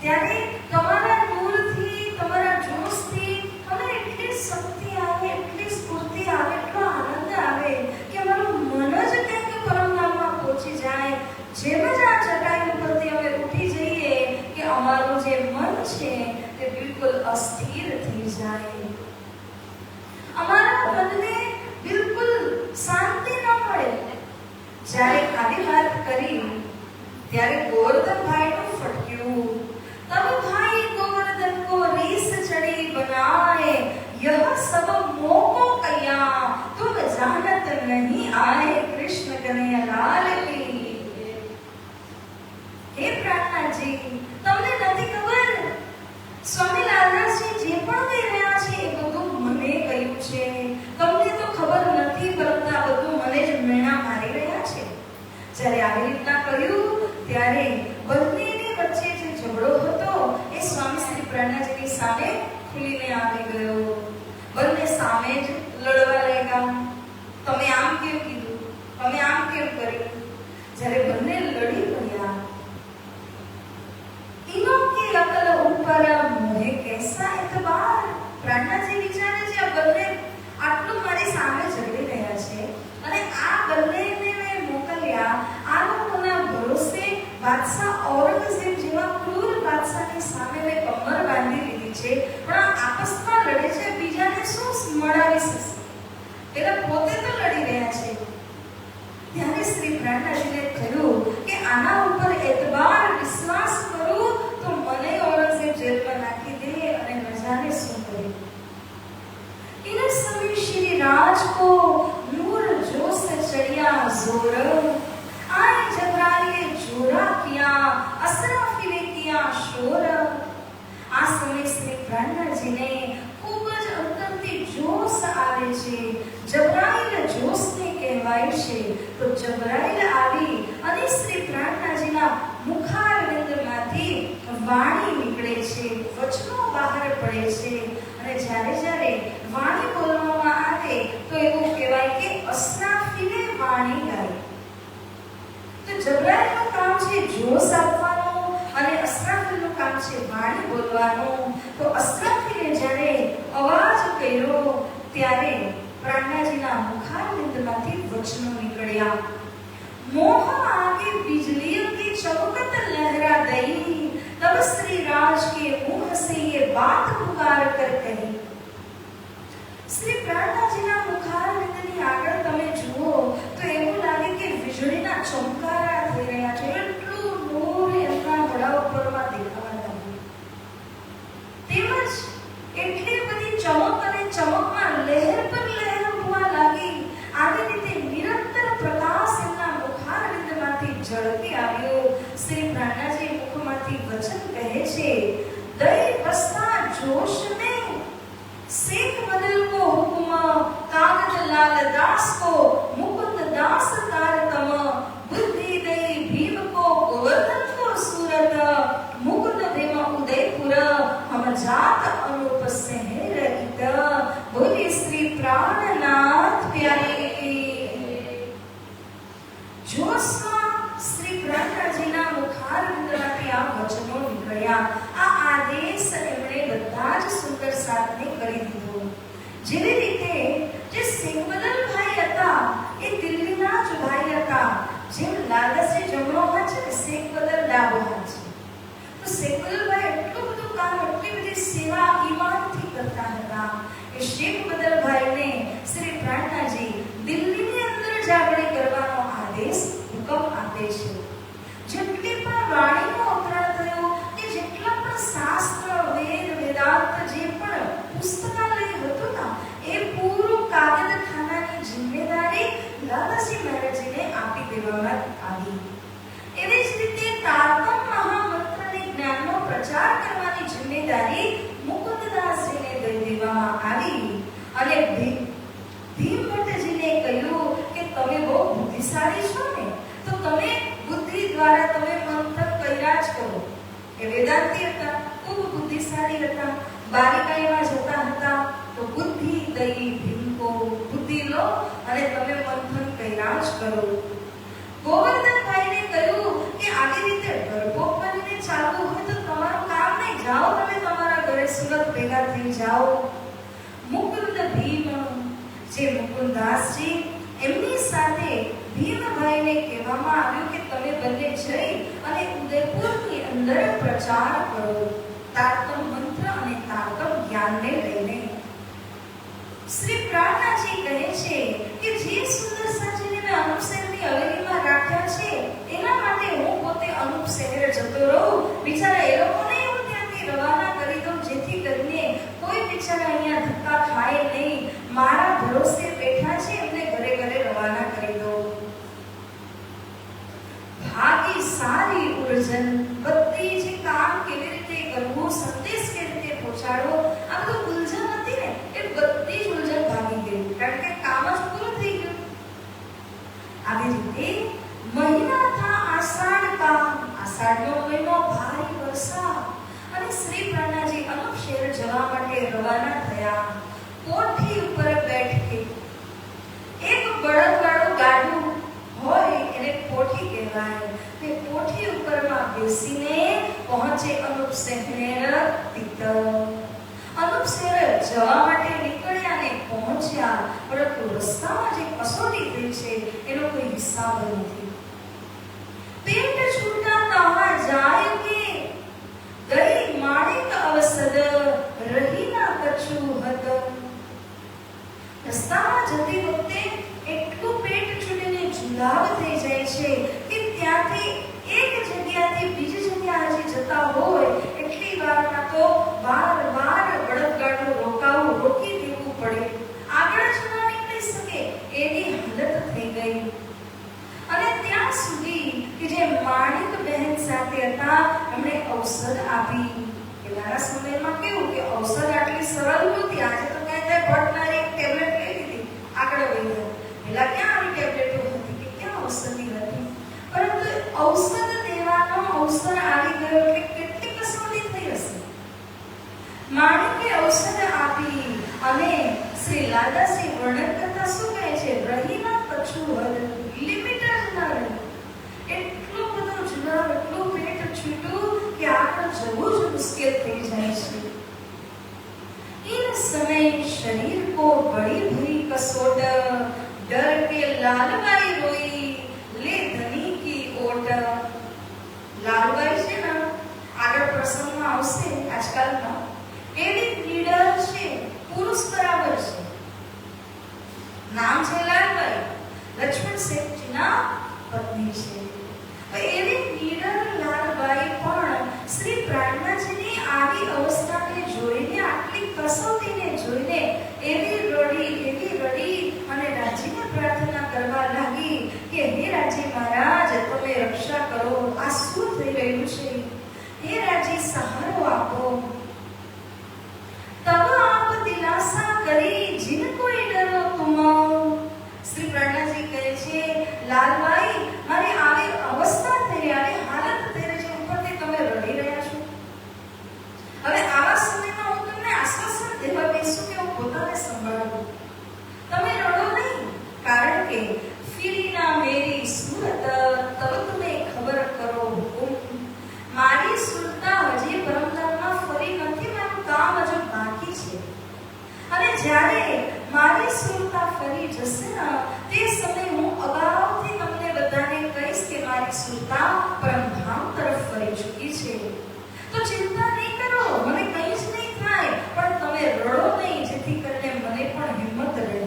A: ત્યારે તમારા નૂરથી, તમારા જોશથી અમને એટલી શક્તિ આવે, એટલી સ્ફૂર્તિ આવે, એટલો આનંદ આવે કે અમારું મન જ કંઈક પરમધામમાં પહોંચી જાય. જેમ જ આ ચટાઈ ઉપરથી અમે ઉઠી જઈએ કે અમારું જે મન છે તે બિલકુલ અસ્થિર થઈ જાય. અમારા મનને બિલકુલ શાંતિ ન મળે. જ્યારે આવી વાત કરી ત્યારે ગોવર્ધનભાઈનું ફટક્યું. तब भाई गोवर्धन को रीस चढ़ी बनाए, यह सब मोको कया, तुम जानत नहीं आए कृष्ण कन्हैया लाल की. हे प्रार्थनाजी, તમને નથી ખબર સ્વામી લાલદાસજી જે પણ કહી રહ્યા છે એ બધું મને કહ્યું છે. તમને તો ખબર નથી, પરંતુ આ બધું મને જ મેણા મારી રહ્યા છે. જ્યારે આવી રીતના કહ્યું ત્યારે બંનેની વચ્ચે જે ઝઘડો હતો એ સ્વામી શ્રી પ્રજ્ઞાજીની સામે ખુલીને આવી ગયો. બંને સામે જ લડવા લાગ્યા. તમે આમ કેમ કીધું, તમે આમ કેમ કર્યું. જ્યારે બંને લડી પડ્યા, તીનોं की अकल ऊपर मुझे कैसा एतबार. પ્રજ્ઞાજી વિચારે છે આ બંને આટલું મારી સામે ઝઘડી રહ્યા છે અને આ બંનેને મેં મોકલ્યા આ લોકોના ભરોસે બાદશાહ ઔરંગઝેબ જેવા ક્રૂર બાદશાહની સામે મેં કમર બાંધી લીધી છે, પણ આપસમાં લડે છે, બીજાને શું મળાવી શકશે, એટલે પોતે તો લડી રહ્યા છે. ત્યારે શ્રી પ્રજ્ઞાજીને થયું કે આના ઉપર એતબાર વિશ્વાસ કરું તો મને ઔરંગઝેબ જેલમાં નાખી દે અને ન જાણે શું કરે. इन समय श्री राज को नूर जोश चढ़िया जोर, आए जबराइले जोरा किया, असराफिले किया शोर. આ સમય શ્રી પ્રજ્ઞાજીને ખૂબ જ અંતરથી જોશ આવે છે. જબરાઈલ જોશને કહેવાય છે. તો જબરાઈલ આવી અને શ્રી પ્રજ્ઞાજીના મુખારવિંદમાંથી વાણી નીકળે છે, વચનો બહાર પડે છે. અને જ્યારે જ્યારે વાણી બોલવામાં આવે તો એવું કહેવાય કે અસરાફીલે વાણી ગાય. તો જબરાઈલનું કામ છે જોશ આપવાનું અને અસરાફીલનું કામ છે વાણી બોલવાનું. તો અસરાફીલે જ્યારે અવાજ કર્યો ત્યારે પ્રજ્ઞાજીના મુખારવિંદમાંથી વચનો નીકળ્યા. मोह आगे बिजलियों की चमकत लहरा दई, तब श्री राज के मुंह से ये बात पुकार कर कही. શ્રી પ્રજ્ઞાજીના મુખારવિંદની આગળ તમે જુઓ તો એવું લાગે કે વીજળીના ચમકારા થઈ રહ્યા છે. એટલું નૂર એમના મોઢા ઉપરમાં દેખાવા લાગ્યું. તેમજ એટલી બધી ચમક અને ચમકમાં લહેર પર લહેર હોવા લાગી. આવી રીતે નિરંતર પ્રકાશ એમના મુખારવિંદમાંથી ઝળકી આવ્યો. શ્રી પ્રજ્ઞાજી મુખમાંથી વચન કહે છે, દઈ બસતા જોશ में शेख बदल को हुक्म, कागज लाल दास को मुकुंद दास तारतम, बुद्धि दई भीम को गोवर्धन को सूरत, मुकुंद देव उदयपुर, हम जात अनूप सहर इत. बोली श्री प्राणनाथ प्यारे. જોશમાં શ્રી પ્રજ્ઞાજીના મુખારવિંદમાંથી આ વચનો નીકળ્યા. આ આદેશ એમણે બધા જ સુંદર સાધને કરી દીધો. જેવી રીતે જે સિંહબદલભાઈ હતા એ દિલ્હીના જ ભાઈ હતા. જેમ લાલદાસજી જમણો હાથ છે ને શેખબદલ ડાબો હાથ છે. તો શેખબદલભાઈ એટલું બધું કામ, એટલી બધી સેવા ઈમાનથી કરતા હતા. એ શેખબદલભાઈને શ્રી પ્રજ્ઞાજી દિલ્હીની અંદર જાગણી કરવાનો આદેશ હુકમ આપે છે. જેટલી પણ વાણીનો અવતરણ થયો કે જેટલા પણ શાસ્ત્ર, વેદ, વેદાંત જે પણ પુસ્તકાલય હતું ને એ પૂરું કાગળખાનાની જિમ્મેદારી લાલદાસજી મહારાજને આપી દેવામાં આવી. એવી જ રીતે તારતમ મહામંત્રને જ્ઞાનનો પ્રચાર કરવાની જિમ્મેદારી મુકુંદદાસજીને દઈ દેવામાં આવી. અને ભીમભટ્ટજીને કહ્યું કે તમે બહુ બુદ્ધિશાળી છો ને, તો તમે બુદ્ધિ દ્વારા તમે મંથન કર્યા જ કરો. એ વેદાંતી હતા, ખૂબ બુદ્ધિશાળી હતા. બારીકાઈમાં જતા હતા તો બુદ્ધિ દઈ ભીમકો, બુદ્ધિ લો અને તમે મંથન કર્યા જ કરો. ગોવર્ધનભાઈને કહ્યું કે આવી રીતે ડરપોક બનીને ચાલવું હોય તો તમારું કામ નહીં, જાઓ તમે તમારા ઘરે સુરત ભેગા થઈ જાઓ. મુકુંદ ભીમ જે મુકુંદાસજી એમની સાથે ભીમભાઈને કહેવામાં આવ્યું કે તમે બંને જઈ અને ઉદયપુરની અંદર પ્રચાર કરો તારતમ મંત્ર અને તારતમ જ્ઞાનને લઈને. શ્રી પ્રાણનાથજી કહે છે કે જે સુંદર સાજીને મેં અનુપ શહેરની હવેલીમાં રાખ્યા છે એના માટે હું પોતે અનુપ શહેર જતો રહું. બિચારા એ લોકોને હું ત્યાંથી રવાના કરી દઉં જેથી કરીને કોઈ બિચારા અહીંયા ધક્કા ખાય નહીં. મારા ભરોસે બેઠા છે એમને ઘરે ઘરે રવાના કરી દઉં. ભાગી સારી ઉર્જન, બધી જે કામ કેવી રીતે કરવું, સંદેશ કેવી રીતે પહોંચાડવો, આ બધું ઉલઝન હતી ને એ બધી જ ઉલઝન ભાગી ગઈ કારણ કે કામ જ પૂરું થઈ ગયું. આવી રીતે મહિના થા આષાઢ કા, આષાઢનો મહિનો ભારે વરસાદ અને શ્રી પ્રાણનાથજી અનુપ શહેર જવા માટે રવાના થયા. કોઠી ઉપર બેઠકે એક બળદવાળું ગાડું હોય એને કોઠી કહેવાય. તે કોઠી ઉપરમાં બેસીને પહોંચે અનુપ શહેર તિતર. અનુપ શહેર જવા માટે નીકળ્યા ને પહોંચ્યા, પરંતુ રસ્તામાં જે કસોટી થઈ છે એનો કોઈ હિસાબ નથી. પેટ છૂટા કહા જાય કે ગઈ માણિક અવસદ રહી ના કછુ હદ. રસ્તામાં જતી વખતે એટલું પેટ છૂટીને જુલાબ થઈ જાય છે કે ત્યાંથી એક જગ્યાથી બીજી જગ્યા હજી જતા હોય એટલી વારમાં તો વારવાર બળદગાડું રોકી દેવું પડે. આગળ જ ન નીકળી શકે એવી હાલત થઈ ગઈ. અને ત્યાં સુધી કે જે માણિક બહેન સાથે હતા એમણે ઔષધ આપી. પહેલાના સમયમાં કેવું કે ઔષધ આટલી સરળ નહોતી. આજે તો કહે છે ભટનારી ટેબ્લેટ લઈ લીધી આગળ વહી ગયા. પહેલા ક્યાં આવી ટેબ્લેટો હતી કે ક્યાં ઔષધી હતી, પરંતુ ઔષધ દેવાનો અવસર આવી ગયો એટલે કેટલી કસોટી થઈ હશે. માણિકે ઔષધ આપી અને શ્રી લાલાશ્રી વર્ણન કરતા શું કહે છે, રહીના કછુ હદ, લિમિટ જ ના રહી. એટલો બધો જુલાબ, એટલું પેટ છૂટું કે આગળ જવું જ મુશ્કેલ થઈ જાય છે. इन समय शरीर को बड़ी भरी कसोट, डर के लालबाई रोई ले धनी की ओट. લાલબાઈ છે ને આગળ પ્રસંગમાં આવશે આજકાલમાં, એવી નીડર છે, પુરુષ બરાબર છે. નામ છે લાલબાઈ, લક્ષ્મણ શેઠજીના પત્ની છે. એવી નીડર લાલબાઈ પણ શ્રી પ્રાણનાથજીની આવી અવસ્થાને જોઈને, આટલી કસોટીને જોઈને એવી રડી અને રાજીને પ્રાર્થના કરવા લાગી કે હે રાજી મહારાજ તમે રક્ષા કરો, આ શું થઈ રહ્યું છે, હે રાજી સહારો આપો. તબ આપ દિલાસા કરી જીન કોઈ ડરો તુમ. શ્રી પ્રાણનાથજી કહે છે લાલબાઈ મારી આવી અવસ્થા થઈ, આવી હાલત થઈ રહી છે, ઉપરથી તમે રડી રહ્યા છો. હવે આવા સમયમાં હું તમને આશ્વાસન દેવા બેસું કે હું પોતાને સંભાળું. તમે રડો નહીં, કારણ કે ફિરીના મેરી સુરત તબ તમે ખબર કરો હુકુમ. મારી સુરતા હજી પરમધામમાં ફરી નથી, મારું કામ હજુ બાકી છે. અને જ્યારે મારી સુરતા ફરી જશે ને તે સમયે હું અગાઉથી તમને બધાને કહીશ કે મારી સુરતા પરમધામ તરફ ફરી ચૂકી છે. તો ચિંતા નહીં કરો, મને કંઈ જ નહીં થાય, પણ તમે રડો નહીં જેથી કરીને મને પણ હિંમત રહે.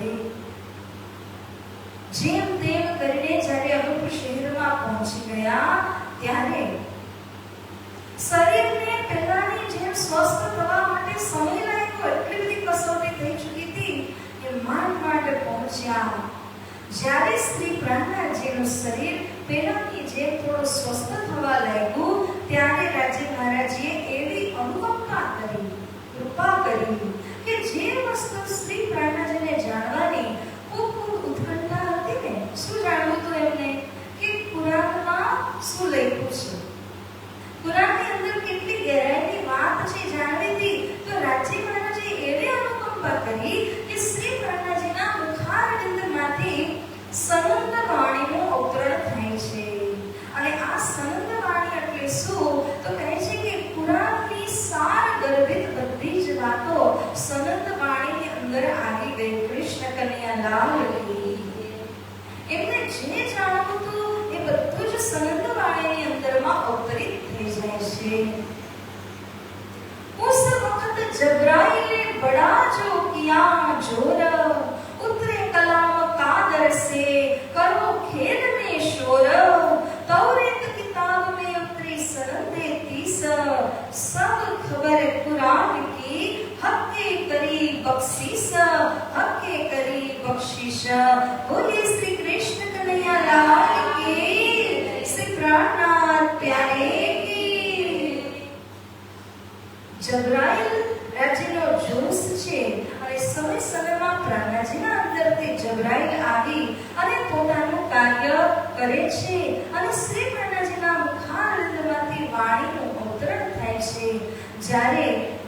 A: જેમ તેમ કરીને જ્યારે અનુપ શહેરમાં પહોંચી ગયા ત્યારે શરીરને પહેલાની જેમ સ્વસ્થ થવા માટે સમય લાગ્યો. એટલી બધી કસોટી થઈ ચૂકી હતી કે માંડ પહોંચ્યા. જ્યારે શ્રી પ્રાણનાથજીનું શરીર પહેલાની જેમ થોડું સ્વસ્થ થવા લાગ્યું ત્યારે રાજી મહારાજે એવી અનુકંપા કરી, કૃપા કરી કે જે વસ્તુ શ્રી પ્રાણનાથજીને જાણવાની ખૂબ ઉત્કંઠા હતી ને, શું જાણવું હતું એમને કે કુરાનમાં શું લખ્યું છે, કુરાનની અંદર કેટલી ગહેરાઈની વાત છે જાણવી હતી. તો રાજી उस वक्त जबराइल ने बड़ा जो किया जोर, उतरे कलाम कादर से करो खेल में शोर, तौरेत किताब में उतरी सनदे 30, सब खबर कुरान की हक्के करी बख्शीश, हक्के करी बख्शीश। बोले श्री कृष्ण कन्हैया लाल की, श्री प्राणनाथ प्यारे की। जबराइल રાજ્યનો જોશ છે અને સમય સમયમાં પ્રાણનાજીના અંદરથી જબરાઈલ આવી અને પોતાનું કાર્ય કરે છે અને શ્રી પ્રાણનાજીના મુખારવિંદમાંથી વાણીનું અવતરણ થાય છે। જ્યારે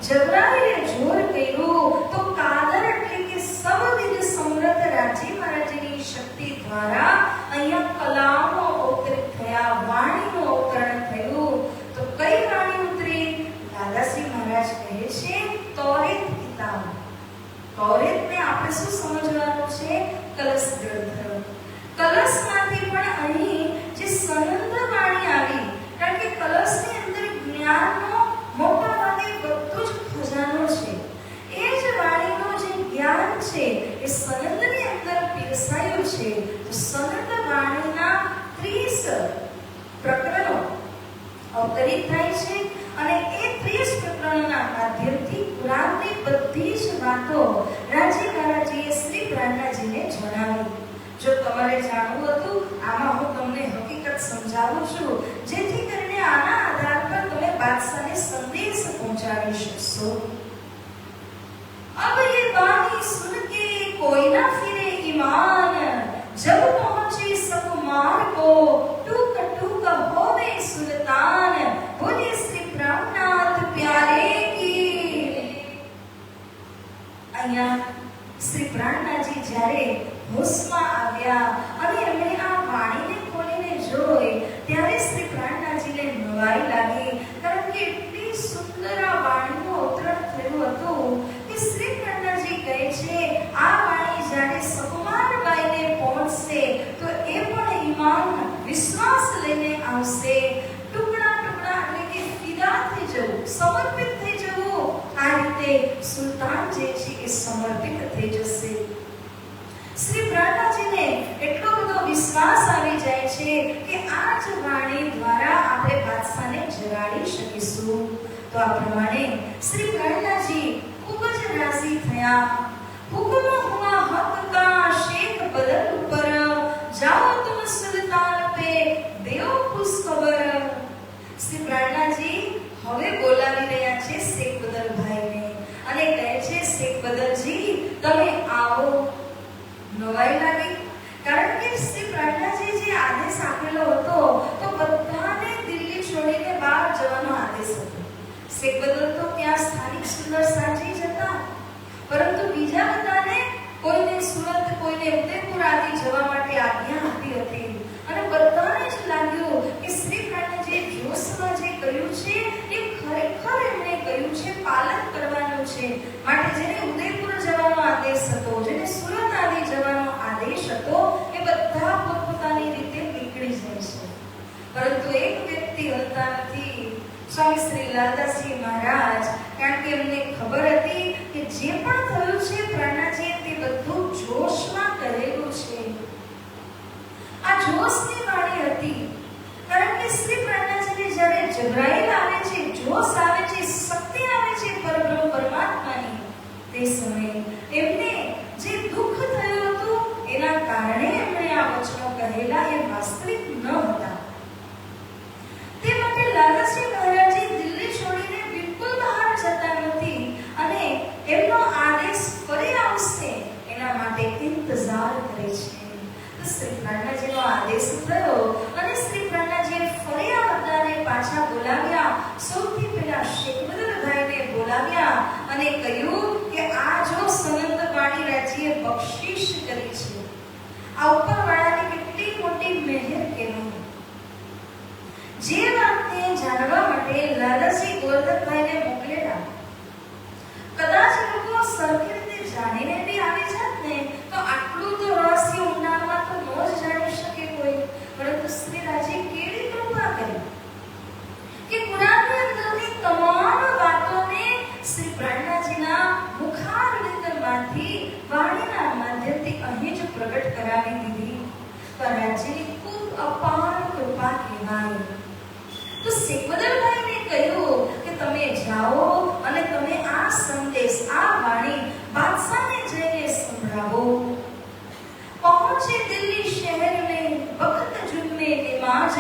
A: જબરાઈલે જોર કર્યું તો કાદર એટલે કે સર્વવિધ સમૃદ્ધ રાજી મહારાજની શક્તિ દ્વારા અહીંયા કલામો અવતરિત થયા, વાણીનું અવતરણ થયું। તો કઈ વાણી ઉતરી? દાદાશ્રી महाराज કહે છે તૌરેત કિતાબ। તૌરેતને આપણે શું સમજવાનું છે? કલશ ગ્રંથ। કલશમાંથી પણ અહીં જે સનંદ વાણી આવી, કારણ કે કલશની અંદર જ્ઞાનનો મોટા ભાગે બધું જ ખજાનો છે। એ જ વાણીનું જે જ્ઞાન છે એ સનંદની અંદર પીરસાયું છે। તો સનંદ વાણીના 30 પ્રકરણો અવતરિત થાય છે અને એ 30 પ્રકરણોના માધ્યમથી કુરાનની બધી જ વાતો રાજી મહારાજીએ શ્રી પ્રાણનાજીને જણાવી। જો તમારે જાણવું હતું, આમાં હું તમને હકીકત સમજાવું છું, જેથી કરીને આના આધાર પર તમે બાદશાહને સંદેશ પહોંચાડી શકશો। अब ये वाणी सुन के कोई ना फिरे ईमान, जब पहुंचे सकुमार को टूक टूक होवे सुल्तान। बोले श्री प्राणनाथ प्यारे की। અહીંયા શ્રી પ્રાણનાજી જ્યારે હોશમાં આવ્યા અને એમણે આ વાણીને ખોલીને જોઈ ત્યારે શ્રી પ્રાણનાજીને નવાઈ લાગી, કારણ કે એટલી સુંદર આ વાણીનું અવતરણ થયું હતું કે શ્રી પ્રાણનાજી કહે છે આ વાણી જ્યારે સકુમારબાઈને પહોંચશે તો એ પણ ઈમાન વિશ્વાસ લઈને આવશે। ટુકડા ટુકડા એટલે કે ફિદા થઈ જવું, સમર્પિત થઈ જવું, આ રીતે સુલતાન જે છે એ સમર્પિત થઈ જશે। શ્રી પ્રાણનાજીને એટલો બધો વિશ્વાસ આવી જાય છે કે આ જ વાણી દ્વારા આપણે બાદશાહને જગાડી શકીશું। તો આ પ્રમાણે શ્રી પ્રાણનાજી ખૂબ જ રાજી થયા। હુકમ હુआ हक का शेख बदल ऊपर, जाओ तुम सुल्तान पे देओ खुश खबर। શ્રી પ્રાણનાજી હવે બોલાવી રહ્યા છે શેખ બદલ ભાઈને અને કહે છે શેખ બદલજી તમે આવો। નવાઈ લાગી, કારણ કે શ્રી પ્રાણનાજી જે આદેશ આપેલો હતો તો બધાને દિલ્હી છોડીને બહાર જવાનો આદેશ હતો। શેખ બદલ તો ત્યાં સ્થાનિક સુંદર સાજી જતા, પરંતુ બીજા બધાને કોઈને સુરત, કોઈને ઉદયપુર આદિ જવા માટે આજ્ઞા આપી હતી અને બધાને જ લાગ્યું કે શ્રી પ્રાણનાજીએ જોશમાં જે કહ્યું છે એ ખરેખર એમણે કહ્યું છે, પાલન કરવાનું છે। માટે જેને ઉદયપુર જવાનો આદેશ હતો, જેને સુરત આદિ જવાનો આદેશ હતો, એ બધા પોતપોતાની રીતે નીકળી જાય છે, પરંતુ એક વ્યક્તિ હલતા નથી। સ્વામી શ્રી લાલદાસજી महाराज, કારણ કે એમને ખબર હતી કે જે પણ થયું છે પ્રાણનાજીએ તે બધું જોશમાં કરેલું છે। આ જોશની વાણી હતી, કારણ કે શ્રી પ્રાણનાજીને જ્યારે જબરાઈલ આવે છે, જોશ આવે છે, શક્તિ આવે છે પરબ્રહ્મ પરમાત્માની, તે સમયે એમને જે દુઃખ થયું હતું એના કારણે એમણે આ વચનો કહેલા એ વાસ્તવિક ન હતા। તે માટે લાલદાસજી મહારાજે દિલ્હી છોડીને બિલકુલ બહાર જતા નથી અને એમનો આદેશ ફરી આવશે એના માટે ઇંતજાર કરે છે। તો શ્રી પ્રાણનાજીનો આદેશ થયો અને શ્રી પ્રાણનાજીએ ફરી આ બધાને પાછા બોલાવ્યા। સૌથી પહેલા શેખ બદલ ભાઈને બોલાવ્યા અને કહ્યું કે આ જો સનંદ વાણી રાજ્યે બક્ષિશ કરી છે, આ ઉપરવાળાની કેટલી મોટી મહેર કહેવાય। જે વાતને જાણવા માટે લાલાજી ગોરધનભાઈને મોકલેલા, કદાચ લોકો સરખી રીતે જાણીને બી આવી જાત ને તો આટલું તો રહસ્ય ઊંડાણમાં તો ન જ જાણી શકે કોઈ, પરંતુ શ્રી રાજી કેવી કૃપા કરી કે કુરાનની અંદર પ્રાણનાજીના મુખારવિંદમાંથી વાણીના માધ્યમથી અહીં જ પ્રગટ કરાવી દીધી. તો રાજ્યની ખૂબ અપાર કૃપા કહેવાય. તો સિકંદરભાઈને કહ્યું કે તમે જાઓ અને તમે આ સંદેશ, આ વાણી બાદશાહને જઈને સંભળાવો. पहुंचे दिल्ली शहर में वक्त जुम्मे नमाज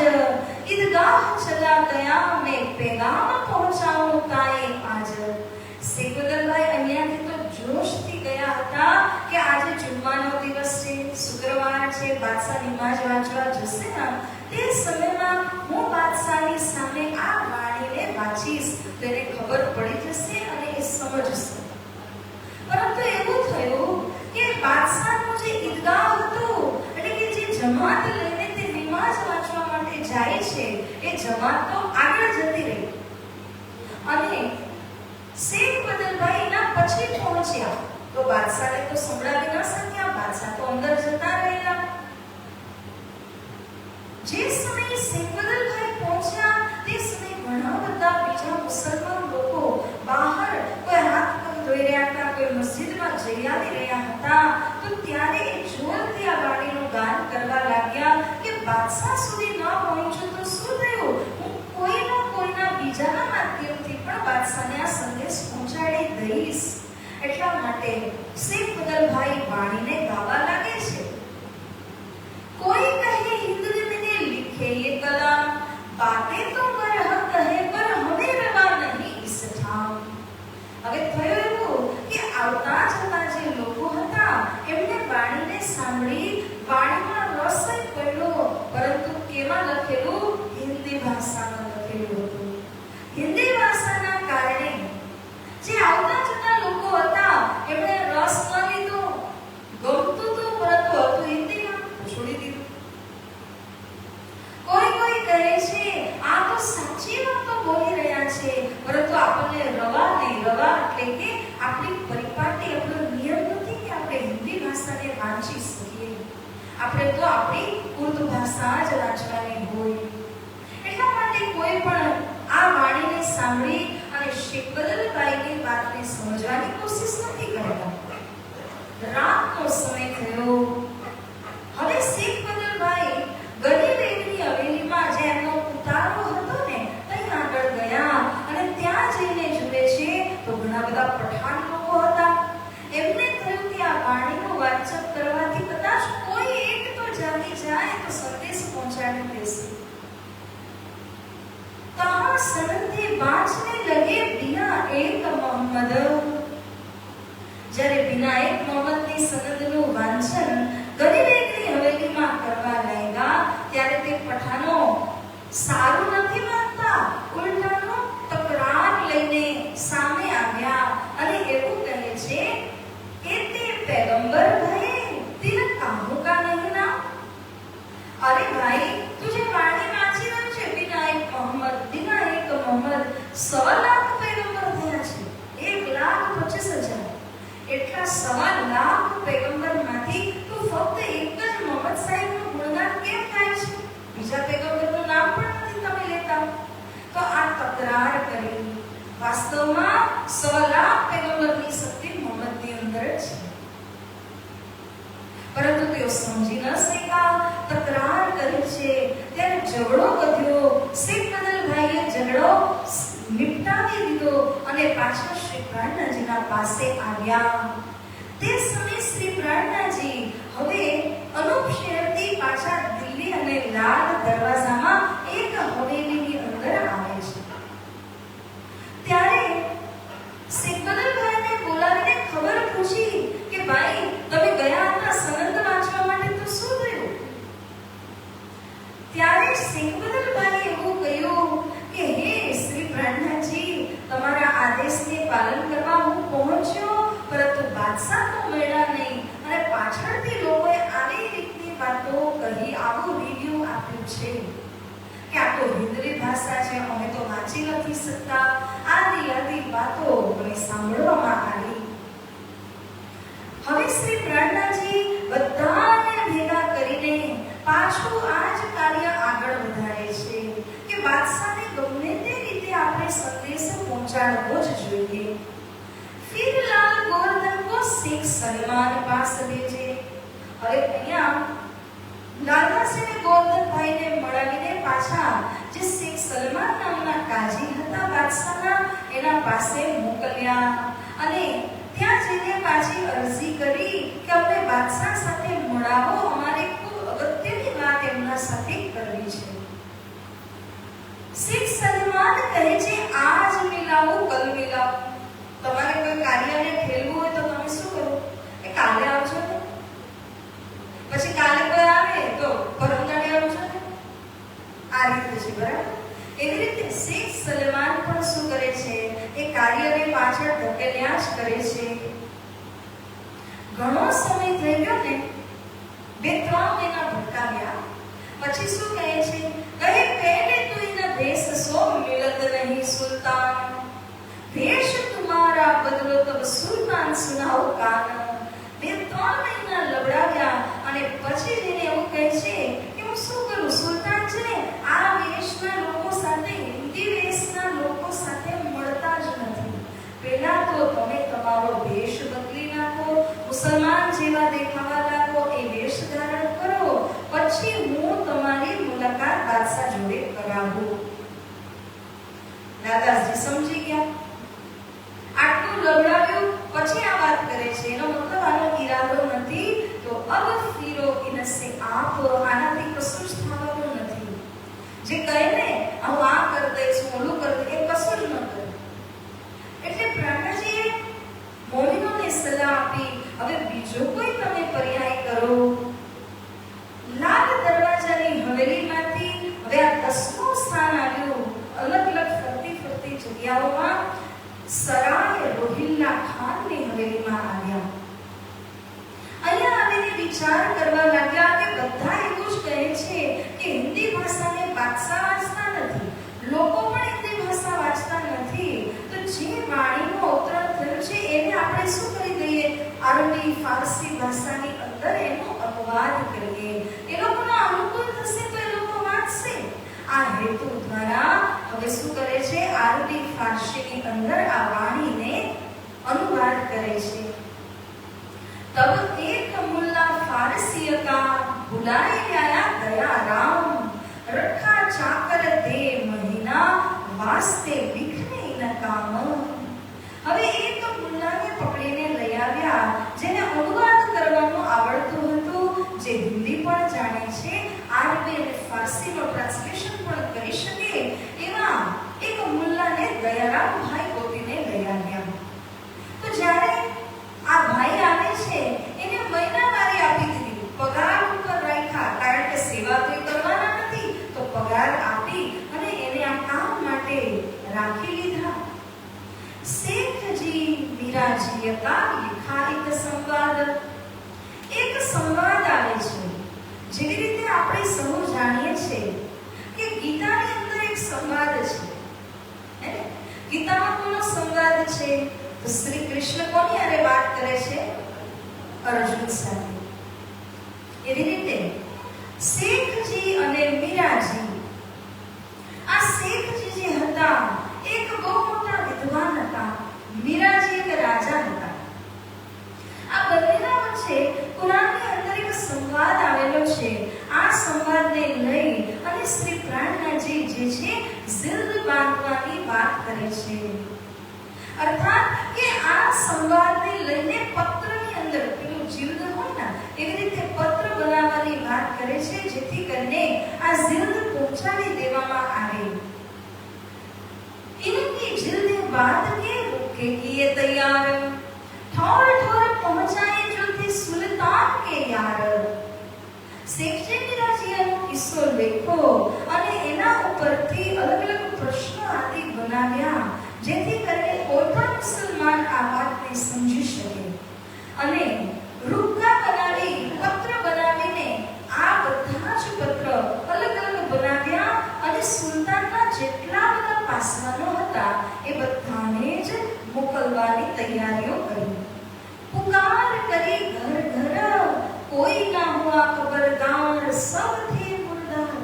A: ईदगाह चला गया मैं पैगाम पहुंचाऊं ताए आज. સિકંદરભાઈ અહીંયાથી તો જોશથી ગયા હતા કે આજે જુમ્માનો દિવસ છે, શુક્રવાર છે, બાદશાહ નમાઝ વાંચવા જશે ને તે સમયમાં હું બાદશાહની સામે આ વાણીને વાંચીશ તો એને ખબર પડી જશે અને એ સમજશે. પરંતુ એવું થયું કે બાદશાહનું જે ઈદગાહ હતું, એટલે કે જે જમાત લઈને તે નમાઝ વાંચવા માટે જાય છે, એ જમાત તો આગળ જતી રહી અને સિકંદરભાઈ એના પછી પહોંચ્યા તો બાદશાહને તો સંભળાવી ન શક્યા. બાદશાહ તો અંદર જતા રહ્યા. જે સમયે સિકંદરભાઈ પહોંચ્યા તે સમયે ઘણા બધા બીજા મુસલમાન લોકો બહાર કોઈ હાથ પગ ધોઈ રહ્યા હતા, કોઈ મસ્જિદમાં જઈ આવી રહ્યા હતા. તો ત્યારે એ જોરથી આ વાણીનું ગાન કરવા લાગ્યા કે બાદશાહ સુધી ન પહોંચ્યું તો શું થયું, હું કોઈના બીજાના માધ્યમથી પણ બાદશાહને આ સંદેશ પહોંચાડી દઈશ. એટલા માટે સિકંદરભાઈ વાણીને ગાવા લાગે છે. કોઈ કહે હિન્દ ને लिखे ये कलाम बातें तो बरहक है पर हमें रवा नहीं इस ठाम. હવે થયું એવું કે આવતા જતા જે લોકો હતા એમને વાણીને સાંભળી વાણીમાં રસ પડ્યો, પરંતુ કેમાં લખેલું? હિન્દી ભાષામાં લખેલું હતું. હિન્દી ભાષાના કારણે જે આવતા જતા લોકો હતા એમણે રસ ન લીધો, ગમતું હતું પરંતુ હતું હિન્દીમાં, છોડી દીધું. કોઈ કહે છે આ તો સાચી વાતો બોલી રહ્યા છે, પરંતુ આપણને રવા નહીં. રવા એટલે કે આપણી પરિપાટી, આપણો નિયમ નથી કે આપણે હિન્દી ભાષાને વાંચી શકીએ. આપણે તો આપણી ઉર્દુ ભાષા જ વાંચવાની હોય. એટલા માટે કોઈ પણ આ વાણીને સાંભળી અને સિકંદરભાઈની વાતને સમજવાની કોશિશ નથી કરતા. રાતનો સમય થયો. હવે સિકંદરભાઈ ગરીબેની હવેલીમાં જે એમનો ઉતારો હતો ને ત્યાં આગળ ગયા અને ત્યાં જઈને જુએ છે તો ઘણા બધા પઠાણ લોકો હતા. એમને થયું કે આ વાણીનું વાંચન કરવાથી કદાચ કોઈ એક તો જાગી જાય તો સંદેશ પહોંચાડી દેશે. कहाँ सनंदे बाँचने लगे बिना एक मोहम्मद. જ્યારે બિના એક મોહમ્મદની સનદનું વાંચન ગરીબેની હવેલીમાં કરવા લાગ્યા ત્યારે તે પઠાનો સારું નથી માનતા, ઉલટાનો તકરાર લઈને સામે આવ્યા અને એવું કહે છે કે તે पैगंबर भाई तिल काहू का नहीं ना. अरे भाई तुझे वाणी वांची રહ્યો છે બિના એક મોહમ્મદ 100 લાખ पैगंबर થયા છે, 1,25,000. એટલા 1.25 લાખ પૈગંબરમાંથી તું ફક્ત એક જ મોહમ્મદ સાહેબનું ગુણગાન કેમ થાય છે? બીજા પૈગંબરનું નામ પણ નથી તમે લેતા. તો આ તકરાર કરી. વાસ્તવમાં 100 લાખ પૈગંબરની શક્તિ મોહમ્મદની અંદર છે, પરંતુ તેઓ સમજી ન શક્યા, તકરાર કરી છે. ત્યારે ઝઘડો વધ્યો. સિકંદરભાઈએ ઝઘડો નિપટાવી દીધો અને પાછા શ્રી પ્રાણનાજીના પાસે આવ્યા. તે સમયે શ્રી પ્રાણનાજી હવે અનુપ શહેરથી પાછા દિલ્હી અને લાલ દરવાજામાં એક હવેલીની અંદર આવે છે. ત્યારે સિકંદરભાઈને બોલાવીને ખબર પૂછી કે ભાઈ તમે ગયા હતા સનદ વાંચવા માટે તો શું થયું? ત્યારે સિકંદરભાઈએ એવું કહ્યું કે હે શ્રી પ્રાણનાજી, તમારા આદેશને પાલન કરવા હું પહોંચ્યો, પરંતુ બાદશાહ તો મળ્યા નહીં અને પાછળથી લોકોએ આવી રીતની વાતો કહી, આવું રિવ્યુ આપ્યું છે કે આ તો હિન્દી ભાષા છે, અમે તો વાંચી નથી શકતા. આદિ વાતો મને સાંભળવામાં આવી. હવે શ્રી પ્રાણનાજી બધાને ભેગા કરીને પાછું આ જ કાર્ય આગળ વધારે છે કે બાદશાહને ગમે તે રીતે આપણે સંદેશ પહોંચાડવો જ જોઈએ. સલમાન પાસ લેજે. હવે અહીંયા લાલાશ્રીને ગોવર્ધનભાઈને મળાવીને પાછા જે શેખ સલમાન નામના કાજી હતા બાદશાહના એના પાસે મોકલ્યા અને ત્યાં જઈને પાછી અરજી કરી કે અમને બાદશાહ સાથે મળાવો, અમારે ખૂબ અગત્યની વાત એમના સાથે કરવી છે. શેખ સલમાન કહે છે આજ મિલાવો કલ મિલાવો. તમારે કોઈ કાર્યને ઠેલવું હોય તો તમે શું કરો? એ કાલે આવજો ને, પછી કાલે કોઈ આવે તો પરમદાડે આવજો ને. આ રીતે છે, બરાબર? એવી રીતે શેખ સલમાન પણ શું કરે છે? એ કાર્યને પાછળ ધકેલ્યા જ કરે છે. ઘણો સમય થઈ ગયો ને, 2-3 મહિના ભટકાવ્યા પછી શું કહે છે? કહે પહેલે તો ઇના દેશ સો મિલત નહીં સુલ્તાન, દેશ તુમારા બદલો તબ સુલ્તાન સુનાઓ કાન. 2-3 મહિના લબડાવ્યા અને પછી એને એવું કહે છે કે હું શું કરું? સુલ્તાન છે ને આ વેશના લોકો સાથે, હિન્દી વેશના લોકો સાથે મળતા જ નથી. પહેલા તો તમે તમારો વેશ બદલી નાખો, મુસલમાન જેવા દેખાવા લાગો, એ વેશ ધારણ કરો, પછી હું તમારી મુલાકાત બાદશાહ જોડે કરાવું. દાદાજી સમજી ગયા. આટલું લબડાવ્યું પછી આ વાત કરે છે. એનો મતલબ આનો ઈરાદો નથી તો અબ ફીરો ઇનસે આપ, આનાથી કશું જ થવાનું નથી. જે કહે ને હું આ કરી દઈશ, ઓલું કરી દઈશ, એ કશું જ ન કરે. એટલે પ્રાણાજીએ મોમિનોને સલાહ આપી, હવે બીજો કોઈ તમે પર્યાય કરો. લાલ દરવાજાની હવેલીમાંથી હવે આ 10મું સ્થાન આવ્યું. અલગ અલગ ફરતી જગ્યાઓમાં સરાય રોહિલ્લા ખાનની હવેલીમાં આવ્યા. અહીંયા આવીને વિચાર કરવા લાગ્યા કે બધા એવું જ કહે છે કે હિન્દી ભાષાને બાદશાહ વાંચતા નથી, લોકો પણ હિન્દી ભાષા વાંચતા નથી, તો જે વાણીનું અવતરણ થયું છે એને આપણે શું કરી દઈએ? અરબી ફારસી ભાષાની અંદર એનો અનુવાદ કરીએ. એ લોકોને અનુકૂળ થશે તો એ લોકો વાંચશે. આ હેતુ દ્વારા હવે શું કરે છે? અરબી ફારસીની અંદર આ વાણીને અનુવાદ કરે છે. तब एक मुल्ला फारसी का बुलाए आया गया राम, रखा चाकर दे महीना वास्ते लिखने न काम. હવે એક મુલ્લાને પકડીને લઈ આવ્યા જેને અનુવાદ કરવાનું આવડતું હતું, જે હિન્દી પણ જાણે છે, અરબી અને ફારસીનો ટ્રાન્સલેશન પણ કરી શકે એવા એક મુલ્લાને દયારામ ભાઈ ગોતીને લઈ આવ્યા. તો જ્યારે આ ભાઈ આવે છે એને મહિનાવારી આપી દીધી, પગાર ઉપર રાખ્યા, કારણ કે સેવા તો કરવાના નથી, તો પગાર આપી અને એને આ કામ માટે રાખી લીધા. શેખજી મીરાજી કા લિખા એક સંવાદ. એક સંવાદ આવે છે. જેવી રીતે આપણે સૌ જાણીએ છીએ કે ગીતાની અંદર એક સંવાદ છે. ગીતામાં કોનો સંવાદ છે? તો શ્રી કૃષ્ણ કોની હારે વાત કરે છે? અર્જુન સાથે. એવી રીતે શેખજી અને મીરાજી, આ શેખજી જે હતા એક બહુ મોટા વિદ્વાન હતા, મીરાજી એક રાજા હતા. આ બંનેના વચ્ચે કુરાનની અંદર એક સંવાદ આવેલો છે. આ સંવાદને લઈ અને શ્રી પ્રાણનાજી જે છે જિલ્દ બાંધવાની વાત કરે છે. અર્થાત કે આ સંવાદને લઈને પત્રની અંદર પેલું જિલ્દ હોય ને, એવી રીતે પત્ર બનાવવાની વાત કરે છે, જેથી કરીને આ જિલ્દ પહોંચાડી દેવામાં આવે. इनकी जिल्द बात के रुके किए तैयार, ठोर ठोर पहुंचाए जो थे सुल्तान के यार. શેખજી મીરાજીનો કિસ્સો લેખો અને એના ઉપરથી અલગ અલગ પ્રશ્નો આદિ બનાવ્યા, જેથી કરીને કોઈ પણ મુસલમાન આ વાતને સમજી શકે. અને રૂપકા બનાવી, પત્ર બનાવીને આ બધા જ પત્ર અલગ અલગ બનાવ્યા અને સુલતાનના જેટલા બધા પાસવાનો હતા એ બધાને જ મોકલવાની તૈયારીઓ કરી. પુકાર કરી ઘર ઘર, કોઈ ના હુઆ ખબરદાર, સબ થે મુર્દાર.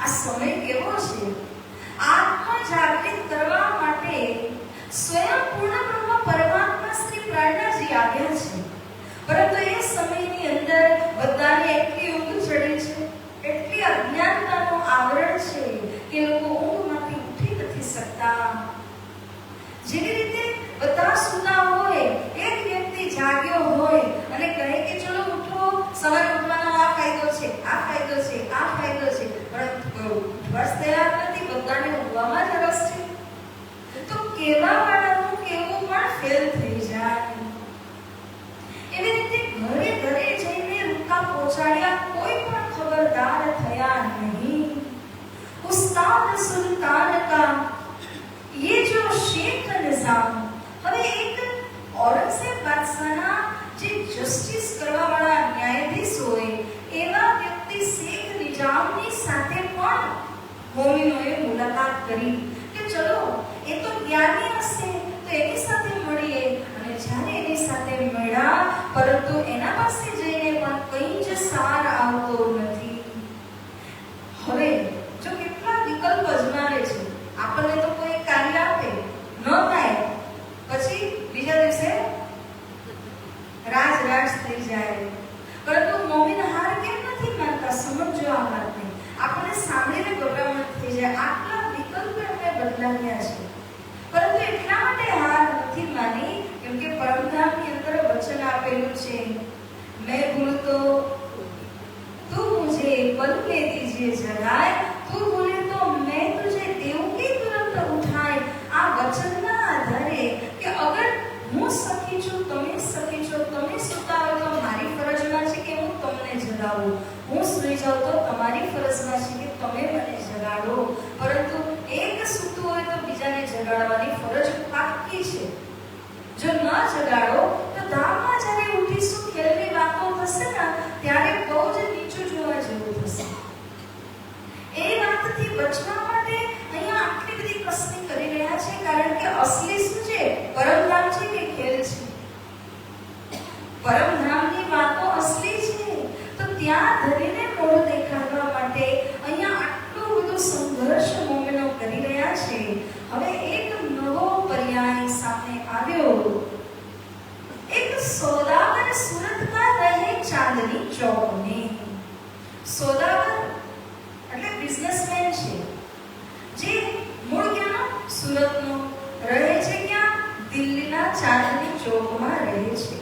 A: આ સમય કેવો છે? આત્મ જાગૃત કરવા માટે સ્વયં પૂર્ણ બ્રહ્મ પરમાત્મા શ્રી પ્રાણનાજી આવ્યા છે, પરંતુ એ સમયની અંદર બધાને એટલી ઊંઘ ચડી છે, એટલી અજ્ઞાનતાનું આવરણ છે કે લોકો ઊંઘમાંથી ઉઠી નથી શકતા. જેવી રીતે બધા સૂતા હોય, એક વ્યક્તિ જાગ્યો હોય અને કહે કે ચલો ઉઠો, સવારે ઉઠવાનો આ ફાયદો છે, આ ફાયદો છે, આ ફાયદો છે, પરંતુ ઉઠવા તૈયાર નથી, બધાને ઊંઘવામાં જ રસ છે, તો કેવા વાળાનું કેવું પણ ફેલ થઈ જાય. એવી રીતે ઘરે ઘરે જઈને રૂકા પહોંચાડ્યા, કોઈ પણ ખબરદાર થયા નહીં. ઉસ્તાદ સુલ્તાન કા ये जो शेख निजाम, હવે એક ઔરંગઝેબ બાદશાહના જે જસ્ટિસ કરવા વાળા ન્યાયાધીશ હોય એવા વ્યક્તિ શેખ નિજામની સાથે પણ મોમિનોએ મુલાકાત કરી કે ચલો એ તો જ્ઞાની હશે તો એની સાથે મળીએ. અને જ્યારે એની સાથે મળ્યા, પરંતુ એના પાસે જઈને પણ કંઈ જ સાર આવતો નથી. હવે જો કેટલા વિકલ્પ અજમાવે છે, આપણને તો કોઈ કાર્ય આપે ન થાય, પછી બીજા દિવસે રાજ રાજ થઈ જાય. પરંતુ મોમિન હાર કેમ નથી માનતા? સમજો આ વાતને. આપણને સાંભળીને ગભરામણ થઈ જાય. આટલા વિકલ્પ એમને બદલાવ્યા છે, પરંતુ એટલા માટે હાર નથી માની કેમ કે પરમધામની અંદર વચન આપેલું છે, મેં ભૂલ તો તું મુझे पल में दीजिए जगाए, तू बोले तो मैं तुझे देव की तुरंत उठाए. આ વચનના આધારે કે અગર હું સખી છું, તમે સખી છો, તમે સૂતા હોય તો મારી ફરજમાં છે કે હું તમને જગાવું, હું સૂઈ જાઉં તો તમારી ફરજમાં છે કે તમે મને જગાડો. પરંતુ એક સૂતું હોય તો બીજાને જગાડવાની ફરજ પાકી છે. જો ન જગાડો તો ધામમાં જ્યારે ઉઠીશું, ખેલની વાતો થશે ને ત્યારે બહુ જ નીચું જોવા જેવું થશે. એ વાતથી બચવા માટે અહીંયા આટલી બધી કસની કરી રહ્યા છે, કારણ કે અસલી શું છે? પરમધામ છે કે ખેલ છે? પરમધામની વાતો અસલી છે, તો ત્યાં ધરીને મોઢું દેખાડવા માટે અહીંયા આટલું બધું સંઘર્ષ મોમિનો કરી રહ્યા છે. હવે એક નવો પર્યાય સામે આવ્યો. એક સોદાગર સુરત કા રહે ચાંદની ચોક में. સોદાગર એટલે બિઝનેસમેન છે, જે મૂળ ક્યાંનો? સુરતનો, રહે છે ક્યાં? દિલ્હીના ચાંદની ચોકમાં રહે છે.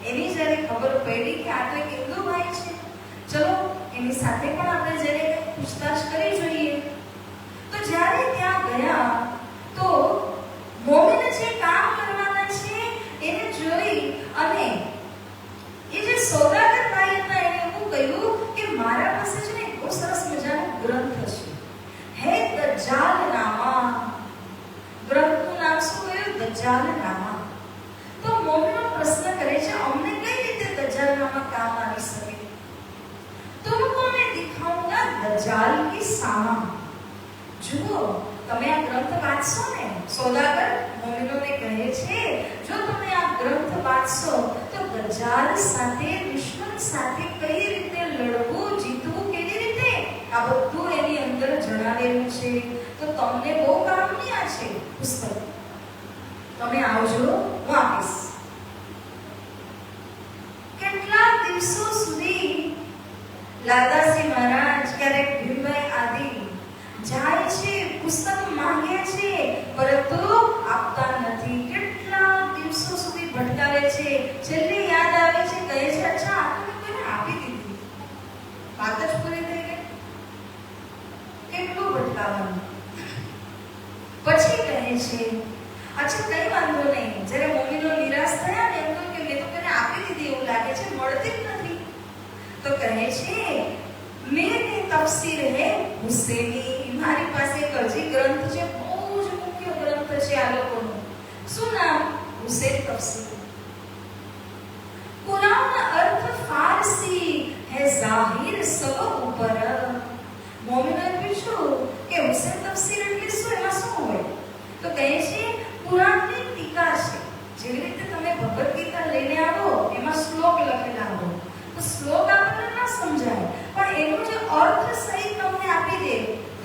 A: એની જ્યારે ખબર પડી કે આ તો એક હિન્દુ ભાઈ છે, ચલો એની સાથે પણ આપણે જઈને પૂછતાછ કરી જોઈએ. તો જ્યારે ત્યાં ગયા તો મોમિન જે કામ કરવાના છે એને જોઈ અને એ જે સોદાગર ભાઈ હતા એને એવું કહ્યું કે મારા પાસે છે ને બહુ સરસ મજાનો ગ્રંથ છે, હે દજ્જાલનામા. ગ્રંથનું નામ શું કહ્યું? દજ્જાલનામા. તો મોમિનો પ્રશ્ન કરે છે, અમને કઈ રીતે દજ્જાલનામા કામ આવી શકે? तुमको मैं दिखाऊंगा दज्जाल की सामा. જુઓ, તમે આ ગ્રંથ વાંચશો ને, સોદાગર મોમિનોને કહે છે, જો તમે આ ગ્રંથ વાંચશો તો દજ્જાલ સાથે, દુશ્મન સાથે કઈ રીતે લડવું, જીતવું કેવી રીતે, આ બધું એની અંદર જણાવેલું છે. તો તમને બહુ કામની આ છે પુસ્તક. તમે આવજો, હું આપીશ. કેટલા દિવસો સુધી લાદાસી મહારાજ, ક્યારેક ભીમભાઈ આદિ જાય છે, પુસ્તક માંગે છે, પરંતુ આપતા નથી. કેટલા દિવસો સુધી ભટકાવે છે. છેલ્લે યાદ આવે છે, કહે છે, અચ્છા આ તો મેં કોઈને આપી દીધી, વાત જ પૂરી થઈ ગઈ. કેટલું ભટકાવાનું. પછી કહે છે, અચ્છા કઈ વાંધો નહીં. જ્યારે મોમિનો નિરાશ થયા ને, એમ કે મેં તો કોઈને આપી દીધી એવું લાગે છે, મળતી જ નથી. તો કહે છે, મેરી તફસીર હે હુસૈની. મારી પાસે એક હજી ગ્રંથ છે, બહુ જ મુખ્ય ગ્રંથ છે આ લોકોનો. શું નામ? હુસૈન તફસીર. કુરાન અર્થ ફારસી હે જાહિર સબ ઉપર. મોમિનોએ પૂછ્યું કે હુસૈન તફસીર એટલે શું, એમાં શું હોય? તો કહે છે, કુરાનની ટીકા છે. જેવી રીતે તમે ભગવદ ગીતા લઈને આવો, એમાં શ્લોક લખેલા હોય, તો શ્લોક આપણને ન સમજાય, પણ એનો જે અર્થ સહિત તમને આપી દે,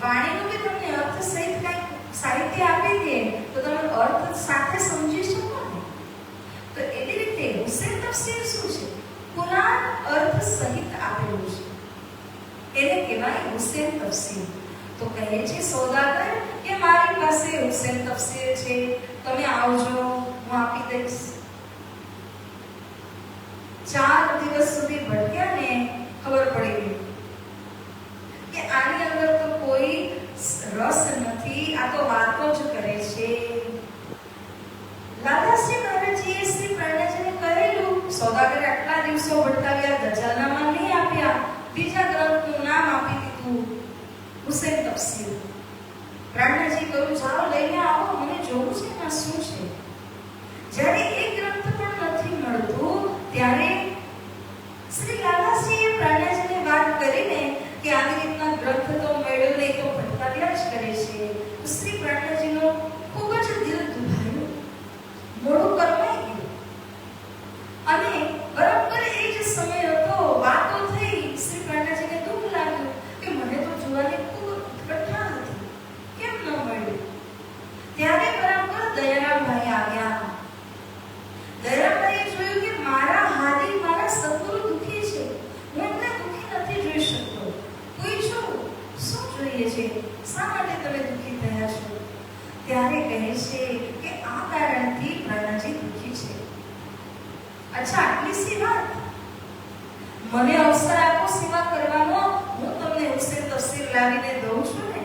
A: વાણીનું બી તમને અર્થ સહિત કંઈક સાહિત્ય આપી દે, તો તમે અર્થ સાથે સમજી શકો ને. તો એવી રીતે હુસૈન કહેવાય હુસેન તફસીર. તો કહે છે સોદાગર કે મારી પાસે હુસેન તફસીર છે, તમે આવજો, હું આપી દઈશ. 4 દિવસ સુધી ભટક્યા ને ખબર પડી ગઈ કે આની અંદર તો કોઈ રસ નથી, આ તો વાતો જ કરે છે. લાલાશ્રી મહારાજીએ શ્રી પ્રાણેશજીને કહેલું, સોદાગરે આટલા દિવસો ભટકાવ્યા, ગઝલનામા નહીં આપ્યા, બીજા ગ્રંથનું નામ આપી દીધું હુસેન તફસીર. પ્રાણેશજી કહ્યું જાઓ લઈને આવો, મને જોવું છે ના શું છે. જ્યારે એક ગ્રંથ પણ નથી મળતું ત્યારે શ્રી લાલાશ્રીએ પ્રાણેશજીને વાત કરીને કે આવી રીતના ગ્રંથ તો મેળવ્યો નહીં તો ભટકાવ્યા જ કરે છે. તો શ્રી પ્રાણેશજીનો ખૂબ જ દિલ દુભાયું, મોડું કરવાઈ ગયું. અને બરાબર એ જ સમય હતો, વાતો થઈ, શ્રી પ્રાણેશજીને દુઃખ લાગ્યું કે મને તો જોવાની ખૂબ ઉત્કંઠા હતી, કેમ ન મળ્યું. ત્યારે બરાબર દયારામભાઈ આવ્યા. દયારામભાઈએ જોયું કે મારા હાદી મારા સદગુરુ દુઃખી છે, હું એમને દુઃખી નથી જોઈ શકતો. પૂછ્યું શું જોઈએ છે, શા માટે તમે દુઃખી થયા છો. ત્યારે કહે છે કે આ કારણથી પ્રાણજી દુઃખી છે. અચ્છા આટલી સી વાત, મને અવસર આપો સેવા કરવાનો, હું તમને હુસેન તફસીર લાવીને દઉં છું ને.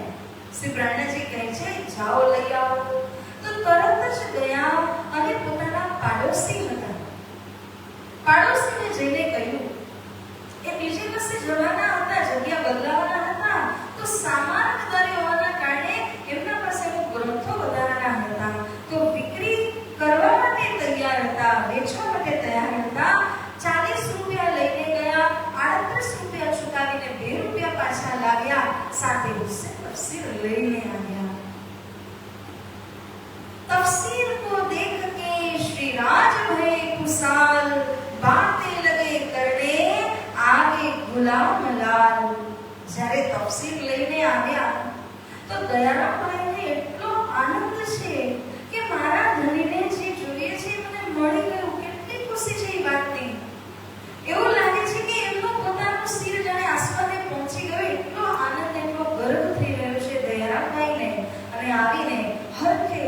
A: શ્રી પ્રાણજી કહે છે જાઓ લઈ આવો. તો તરત જ ગયા અને પોતાના પાડોશી હતા, પાડોશીને જઈને કહ્યું, એ બીજી પાસે જવાના હતા, જગ્યા બદલાવાના હતા, તો સામાન વધારે હોવાના કારણે એમના પાસે ગ્રંથો વધારાના હતા, તો વિક્રી કરવા માટે તૈયાર હતા, વેચવા માટે તૈયાર હતા. 40 રૂપિયા લઈને ગયા, 38 રૂપિયા ચૂકવીને 2 રૂપિયા પાછા લાવ્યા, સાથે હુસેન તફસીર લઈને આવ્યા. तफसीर को देख के श्री राज भय खुशाल, बातें लगे करने आगे गुलाम लाल. જ્યારે તફસીર લઈને આવ્યા તો દયારામભાઈને એટલો આનંદ છે કે મારા ધણીને જે જોઈએ છે મને મળી ગયું. કેટલી ખુશી છે એ વાતની. એવું લાગે છે કે એમનો પોતાનો શિર જાણે આસમાને પહોંચી ગયો, એટલો આનંદ, એટલો ગર્વ થઈ રહ્યો છે દયારામભાઈને. અને આવીને હરખે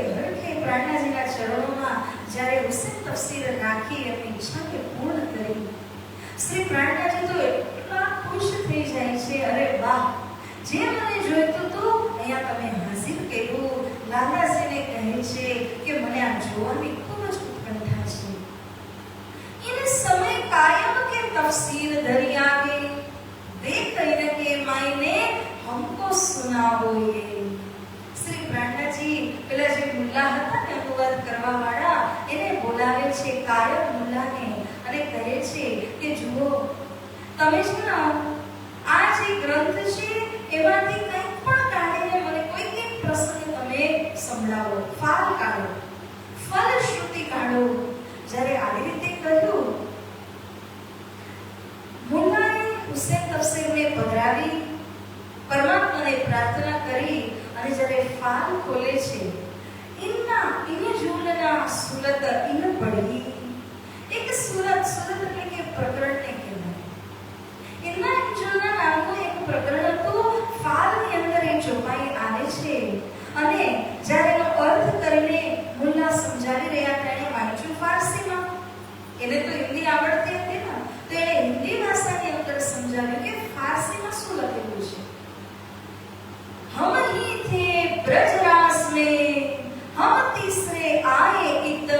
A: પ્રાણજીના ચરણોમાં જ્યારે હુસેન તફસીર રાખી એમની ઈચ્છાને પૂર્ણ કરી, શ્રી પ્રાણજી તો એટલા ખુશ થઈ જાય છે, અરે વાહ, જે મને જોઈતું હતું અહીંયા તમે હાજર કર્યું. લાલાજીને કહે છે કે મને આ જોવાની ખૂબ જ ઉત્કંઠા છે. ઇન સમય કાયમ કે તફસીર દરિયા કે દેખ કે માયને હમકો સુનાવો યે. શ્રી પ્રાણજી પેલા જે મુલ્લા હતા ને અનુવાદ કરવા વાળા, એને બોલાવે છે કાયમ મુલ્લાને અને કહે છે કે જુઓ તમે છે ને આ જે ગ્રંથ છે એમાંથી કંઈક પણ કાઢીને મને કોઈ એક પ્રસંગ તમે સંભળાવો, ફાલ કાઢો, ફલશ્રુતિ કાઢો. જ્યારે આવી રીતે કહ્યું, મુલ્લાએ હુસેન તફસીરને પધરાવી, પરમાત્માને પ્રાર્થના કરી અને જ્યારે ફાલ ખોલે છે, ઇને જુલના સુરત ઇન પડી. એક સુરત એટલે કે પ્રકરણને કહેવાય. ઇન્ના જુલના નામનું એક પ્રકરણ હતું, ફાલની અંદર એ ચોપાઈ આવે છે. અને જ્યારે એનો અર્થ કરીને મુલ્લા સમજાવી રહ્યા હતા, એને વાંચ્યું ફારસીમાં, એને તો હિન્દી આવડતી હતી ને, તો એને હિન્દી ભાષાની અંદર સમજાવ્યું કે ફારસીમાં શું લખેલું છે. हम ही थे ब्रजरास में, हम तीसरे आए इत.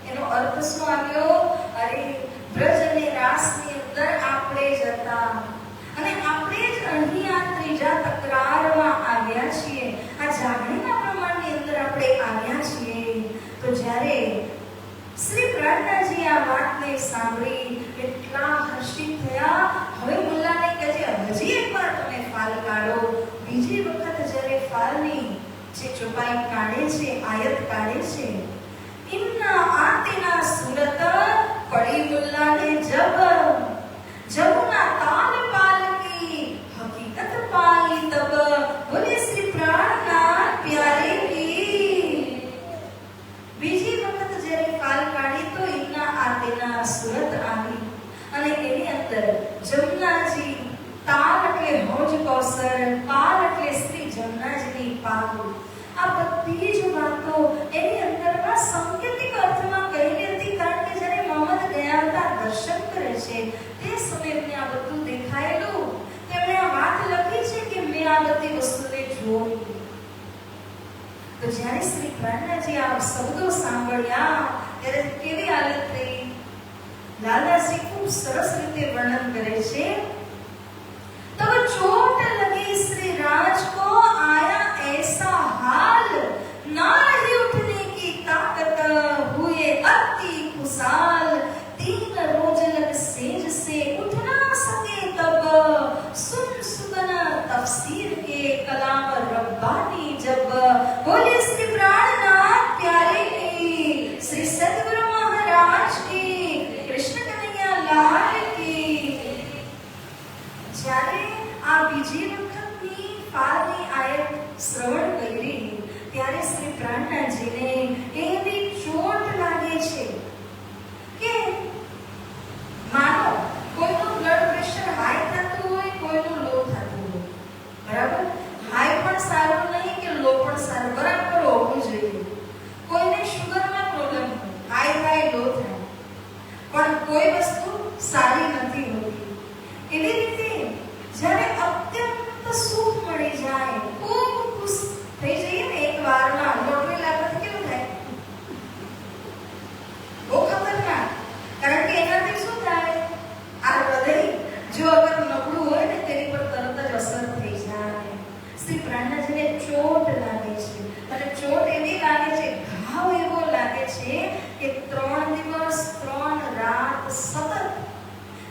A: એનો અર્થ શું આવ્યો? અરે બ્રજ અને રાસની અંદર આપણે જ હતા અને આપણે જ અહીંયા ત્રીજા તકરારમાં આવ્યા છીએ, આ જાગણીના પ્રમાણની અંદર આપણે આવ્યા છીએ. તો જ્યારે શ્રી પ્રાણજી આ વાતને સાંભળી એટલા હર્ષિત થયા. હવે મુલ્લાને કહે છે હજી એકવાર તમે ફાલ કાઢો. બીજી વખત જ્યારે ફાલની જે ચોપાઈ કાઢે છે, આયત કાઢે છે, ઇન્ના આતિના સુરત પડી મુલ્લાને જબ જમુના તાલ પાલ કી હકીકત પાઈ તબ. બોલે શ્રી પ્રાણનાથ પ્યારે કી. બીજી વખત જ્યારે ફાલ કાઢી તો ઇન્ના આતિના સુરત આવી અને એની અંદર જમુનાજી તાલ એટલે હૌજ કૌસર, પાલ એટલે શ્રી જમનાજીની પાલ. આ બધી જ વાતો એની અંદરમાં સાંકેતિક અર્થમાં કહેલી હતી, કારણ કે જ્યારે મોહમ્મદ ગયા હતા દર્શન કરે છે તે સમયે એમને આ બધું દેખાયેલું. તેમણે આ વાત લખી છે કે મેં આ બધી વસ્તુને જોઈ. તો જ્યારે શ્રી પ્રાણનાજી આ શબ્દો સાંભળ્યા ત્યારે કેવી હાલત થઈ? લાલાશ્રી ખૂબ સરસ રીતે વર્ણન કરે છે. तब चोट लगी श्री राज को आया ऐसा हाल, ना रही उठने की ताकत, हुए अति खुशाल. 3 रोज लग सेज से उठ ना सके तब, सुन सुन तफसीर के कलाम रब्बानी जब. बोले श्री प्राणनाथ प्यारे की, श्री सद्गुरु महाराज की, कृष्ण कन्हैया लाल की. જ્યારે આ બીજી વખતની પારની આયત શ્રવણ કરી ત્યારે શ્રી પ્રાણનાથજીને એવી ચોટ લાગે છે કે માનો કોઈનું બ્લડ પ્રેશર હાઈ થતું હોય, કોઈનું લો થતું હોય. બરાબર? હાઈ પણ સારું નહીં કે લો પણ સારું, બરાબર હોવું જોઈએ. કોઈને શુગરમાં પ્રોબ્લેમ હોય, હાઈ થાય લો થાય, પણ કોઈ વસ્તુ સારી નથી હોતી. એવી રીતે જ્યારે અત્યંત સુખ મળી જાય, ખૂબ ખુશ થઈ જઈએ ને એક વારમાં, લોટરી લાગવાથી કેવું થાય? બહુ ખતરનાક. કારણ કે એનાથી શું થાય? આ હૃદય જો અગર નબળું હોય ને તેની પર તરત જ અસર થઈ જાય. શ્રી પ્રાણનાથજીને ચોટ લાગે છે, અને ચોટ એવી લાગે છે, ઘાવ એવો લાગે છે કે 3 દિવસ 3 રાત સતત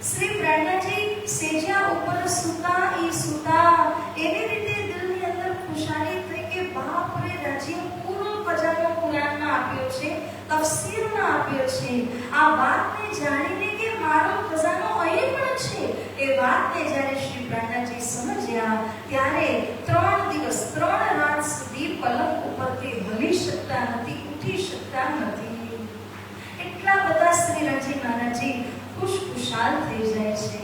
A: શ્રી પ્રાણનાથજી સેજા ઉપર સુતા એવી રીતે દિલની અંદર ખુશાલી થઈ કે બાપ રે, રાજી પૂરો ખજાનો કુરાનનો આપ્યો છે, તફસીરનો આપ્યો છે. આ વાતને જાણીને કે મારો ખજાનો અહીં પણ છે, એ વાતને જ્યારે શ્રી પ્રાણનાથજી સમજ્યા ત્યારે 3 દિવસ 3 રાત સુધી પલંગ ઉપરથી હલી શકતા નથી, ઉઠી શકતા નથી. એટલા બધા શ્રી રાજી મહારાજજી ખુશખુશાલ થઈ જાય છે.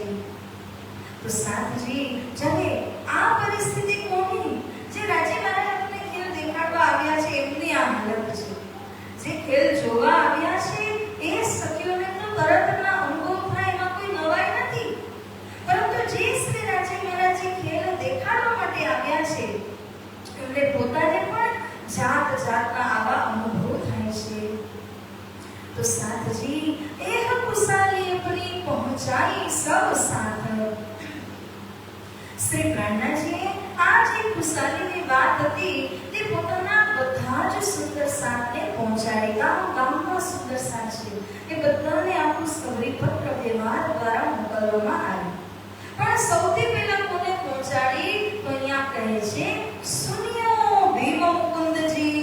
A: તો સાથજી, જ્યારે આ પરિસ્થિતિ કોની, જે રાજી મહારાજ આપણને ખેલ દેખાડવા આવ્યા છે એમની આ હાલત છે. જે ખેલ જોવા આવ્યા છે એ સખીઓને તો તરતના અનુભવ થાય, એમાં કોઈ નવાઈ નથી. પરંતુ જે શ્રી રાજી મહારાજ ખેલ દેખાડવા માટે આવ્યા છે એમને પોતાને પણ જાતના આવા અનુભવ થાય છે. तो साथ जी एह कुशाली अपनी पहुंचाई सब साथ. श्री પ્રાણનાથજીએ આ જે ખુશાલીની વાત હતી તે પોતાના બધા જ સુંદર સાથને પહોંચાડી. ગામમાં સુંદર સાથ છે એ બધાને આ ખુશખબરી પત્ર વ્યવહાર દ્વારા મોકલવામાં આવી. પણ સૌથી પહેલા કોને પહોંચાડી તો અહીંયા કહે છે, સુનિયો ભીમ મુકુંદજી,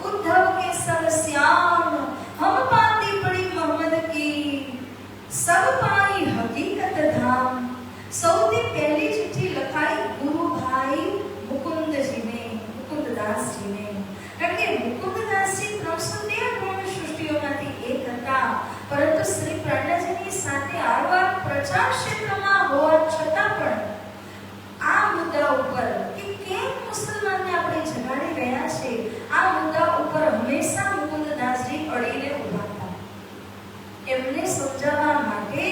A: उद्धव के सब श्याम हम पाती पड़ी मोहम्मद की, सब पाई हकीकत धाम. સૌથી પહેલી ચિઠ્ઠી લખાઈ ગુરુભાઈ મુકુંદજીને, મુકુંદદાસજીને. કારણ કે મુકુંદદાસજી 313 પૂર્ણ સૃષ્ટિઓમાંથી એક હતા, પરંતુ શ્રી પ્રાણનાથજીની સાથે આવા પ્રચાર ક્ષેત્રમાં હોવા છતાં પણ આ મુદ્દા ઉપર કે કેમ મુસલમાનને આપણે જગાડી રહ્યા છે, આ મુદ્દા ઉપર હંમેશા મુકુંદદાસજી અડીને ઊભા હતા. એમને સમજાવવા માટે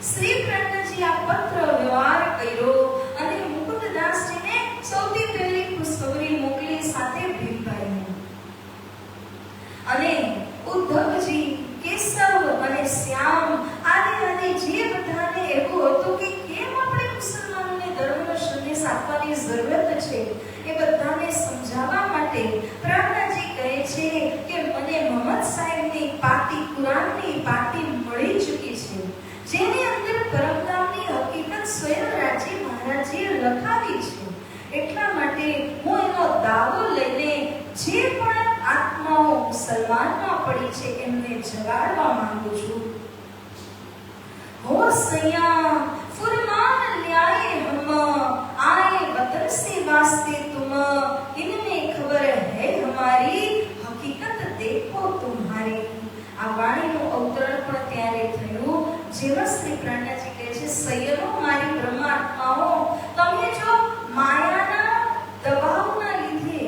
A: શ્રી પ્રાણનાથજી આ પત્ર વ્યવહાર કર્યો અને મુકુંદદાસજીને સૌથી પહેલી ખુશખબરી મોકલી સાથે ભીમભાઈને. અને ઉદ્ધવજી, કેશવ અને શ્યામ આદિ જે બધાને એવું હતું કે કેમ આપણે મુસલમાનોને ધર્મનો સંદેશ આપવાની જરૂરત છે, એ બધાને સમજાવવા માટે પ્રાણનાથજી કહે છે કે મને મોહમ્મદ સાહેબની પાટી, કુરાનની પાટી મળી ચૂકી છે, જેની અંદર પરમધામની હકીકત સ્વયં રાજી મહારાજે લખાવી છે. એટલા માટે હું એનો દાવો લઈને જે પણ આત્માઓ મુસલમાનમાં પડી છે એમને જગાડવા માંગુ છું. हो सैया फुरमान ल्याए हम आए वतन से वास्ते तुम, इनमें खबर है हमारी हकीकत देखो तुम्हारी. આ વાણીનું અવતરણ પણ ત્યારે થયું જેવા શ્રી પ્રાણનાથજી કહે છે છે, સંયમો મારી બ્રહ્માત્માઓ, તમે જો માયાના દબાવના લીધે,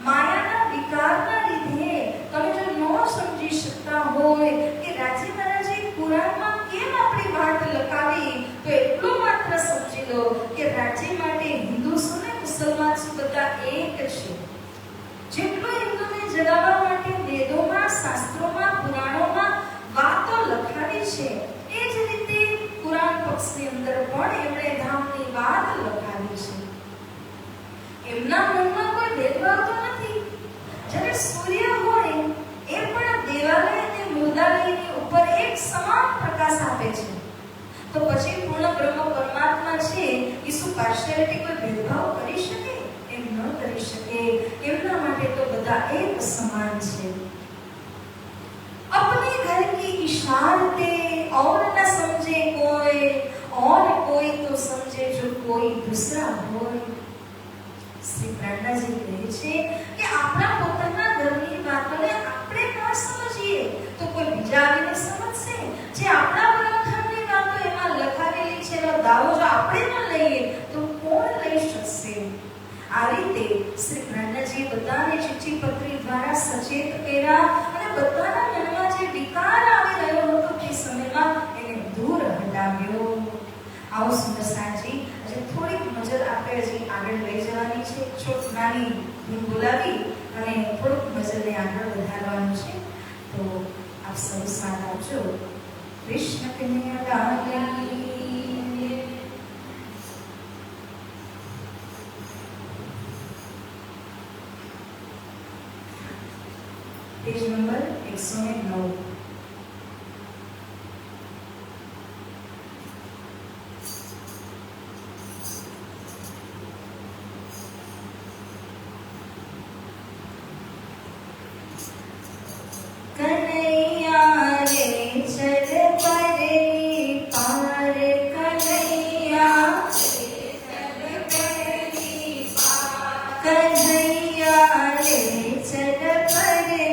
A: માયાના વિકારના લીધે તમે જો ન સમજી શકતા હોય કે રાજી મહારાજે પુરાણમાં કેમ આપણી વાત લખાવી, તો એટલું માત્ર સમજી લો કે રાજી માટે હિન્દુ શું ને મુસલમાન શું બધા એક છે. જેટલું હિન્દુને જગાવવા માટે વેદોમાં, શાસ્ત્રોમાં, પુરાણોમાં વાતો લખાવી છે, એ જ રીતે પુરાણ પક્ષની અંદર પણ એમણે ધામની વાત લખાવી છે. એમના મનમાં કોઈ ભેદભાવ તો નથી. જ્યારે સૂર્ય હોય એ પણ દેવાલય અને મૃદાલયની ઉપર એક સમાન પ્રકાશ આપે છે, તો પછી પૂર્ણ બ્રહ્મ પરમાત્મા છે એ શું પાર્શિયાલિટી કોઈ ભેદભાવ કરી શકે? એમ ન કરી શકે. એમના માટે તો બધા એક સમાન છે. अपने घर की इशारते और न समझे कोई, और कोई तो समझे जो कोई दूसरा હોય. શ્રી પ્રાણનાજી કહે છે કે આપણા પોતાના ઘરની વાતોને આપણે ન સમજીએ તો કોઈ બીજા આવીને સમજશે. જે આપણા ગ્રંથની વાતો એમાં લખાવેલી છે એનો દાવો જો આપણે ન લઈએ તો કોણ લઈ શકશે? આ રીતે શ્રી પ્રાણનાજી બધાને ચિઠ્ઠી પત્રી દ્વારા સચેત કર્યા અને બધાના મનમાં જે વિકાર આવી રહ્યો હતો તે સમયમાં એને દૂર હટાવ્યો. આવો સુંદર સાંજી આજે થોડીક નજર આપણે હજી આગળ લઈ જવાની છે. છોટ નાની ધૂન બોલાવી અને થોડુંક નજરને આગળ વધારવાનું છે. તો આપ સૌ સાથ આપજો. કૃષ્ણ કનૈયા લાલ पेज नंबर 109. कन्हैया रे चल परे पार, कन्हैया रे चल परे पार, कन्हैया रे चल परे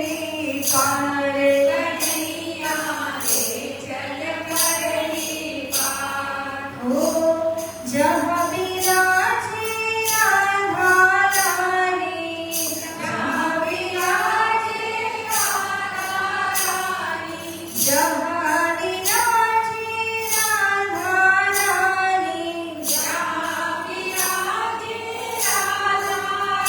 A: पार, कन्हैया रे चल परे पार. हो जहाँ विराजे राधा रानी, जहाँ विराजे राधा रानी, जहाँ विराजे राधा रानी, जहाँ विराजे राधा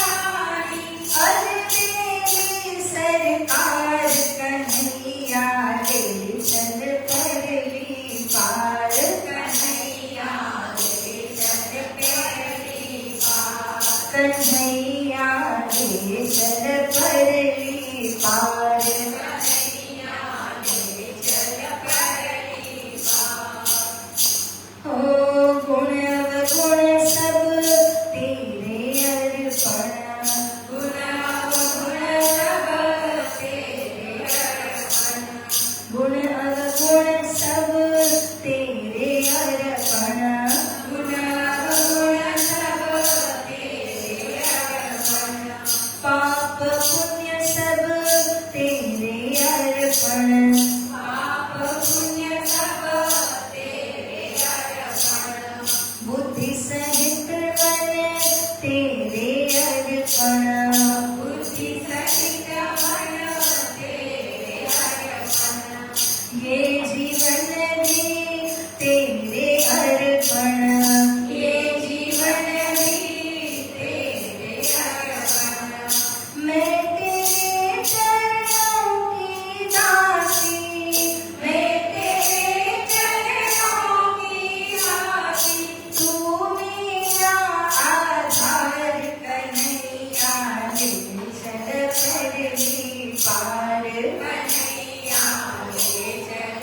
A: रानी. अरे तेरी सरकार कन्हैया रे चल परे पार, कन्हैया रे चल परे पार, कन्हैया रे चल परे पार, कन्हैया रे चल परे पार. हो गुण अवगुण सब तेरे अर्पण, गुण अवगुण सब तेरे अर्पण, गुण अवगुण सब तेरे अर्पण, गुण अवगुण सब तेरे अर्पण. पाप पुण्य सब तेरे अर्पण, पाप पुण्य सब तेरे अर्पण. बुद्धि सहित मन तेरे अर्पण, बुद्धि सहित मन तेरे अर्पण. ये जीवन भी तेरे अर्पण, ये जीवन भी तेरे अर्पण. मैं तेरे चरणों की दासी, मैं तेरे चरणों की दासी. तू मेरा आधार कन्हैया रे चल परे पार, कन्हैया रे चल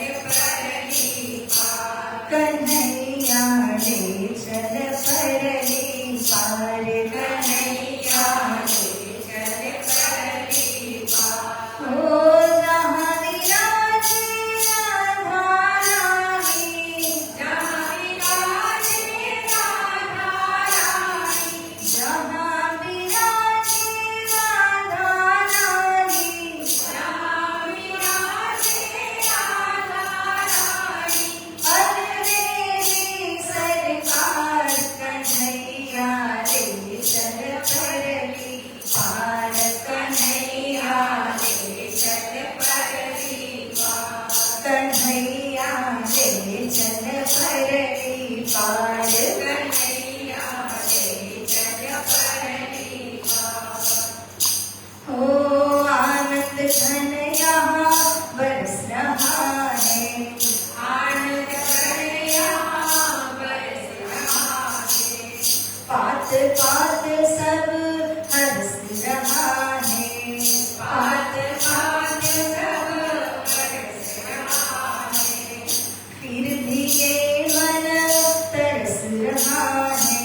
A: કન્હૈયા રે ચલ પરલી પાર,
B: કન્હૈયા રે ચલ પરલી પાર.
A: हो आनंद घन यहाँ बरस रहा है,
B: आनंद घन यहाँ बरस रहा है.
A: पात पात सब हर्ष रहा है,
B: पात पात सब बरस रहा है.
A: फिर भी ये मन तरस रहा है,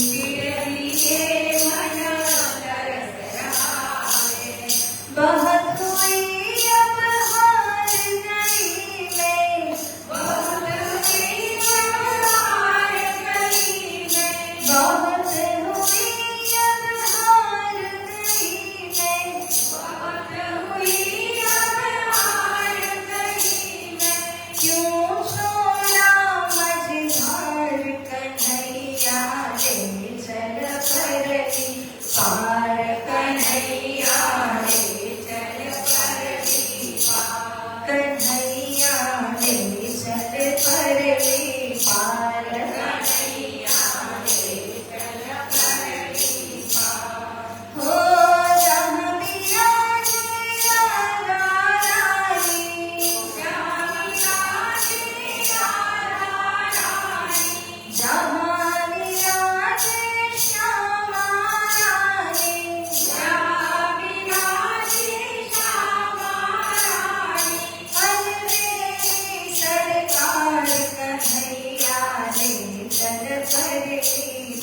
B: फिर भी ये मन तरस रहा है.
A: बहुत हुई अब हार गई मैं,
B: बहुत हुई अब हार गई मैं.
A: बहुत हुई अब हार गई मैं,
B: बहुत हुई अब हार गई मैं.
A: क्यों छोड़ा मझधार कन्हैया रे चल परली पार,
B: कन्हैया रे चल परली पार.
A: कन्हैया रे चल परली पार,
B: कन्हैया रे चल परली पार.
A: हो जहाँ विराजे राधारानी,
B: जहाँ विराजे राधारानी.
A: जहाँ विराजे श्यामा रानी,
B: जहाँ विराजे श्यामा रानी.
A: अलवेली सरकार कन्हैया रे चल परली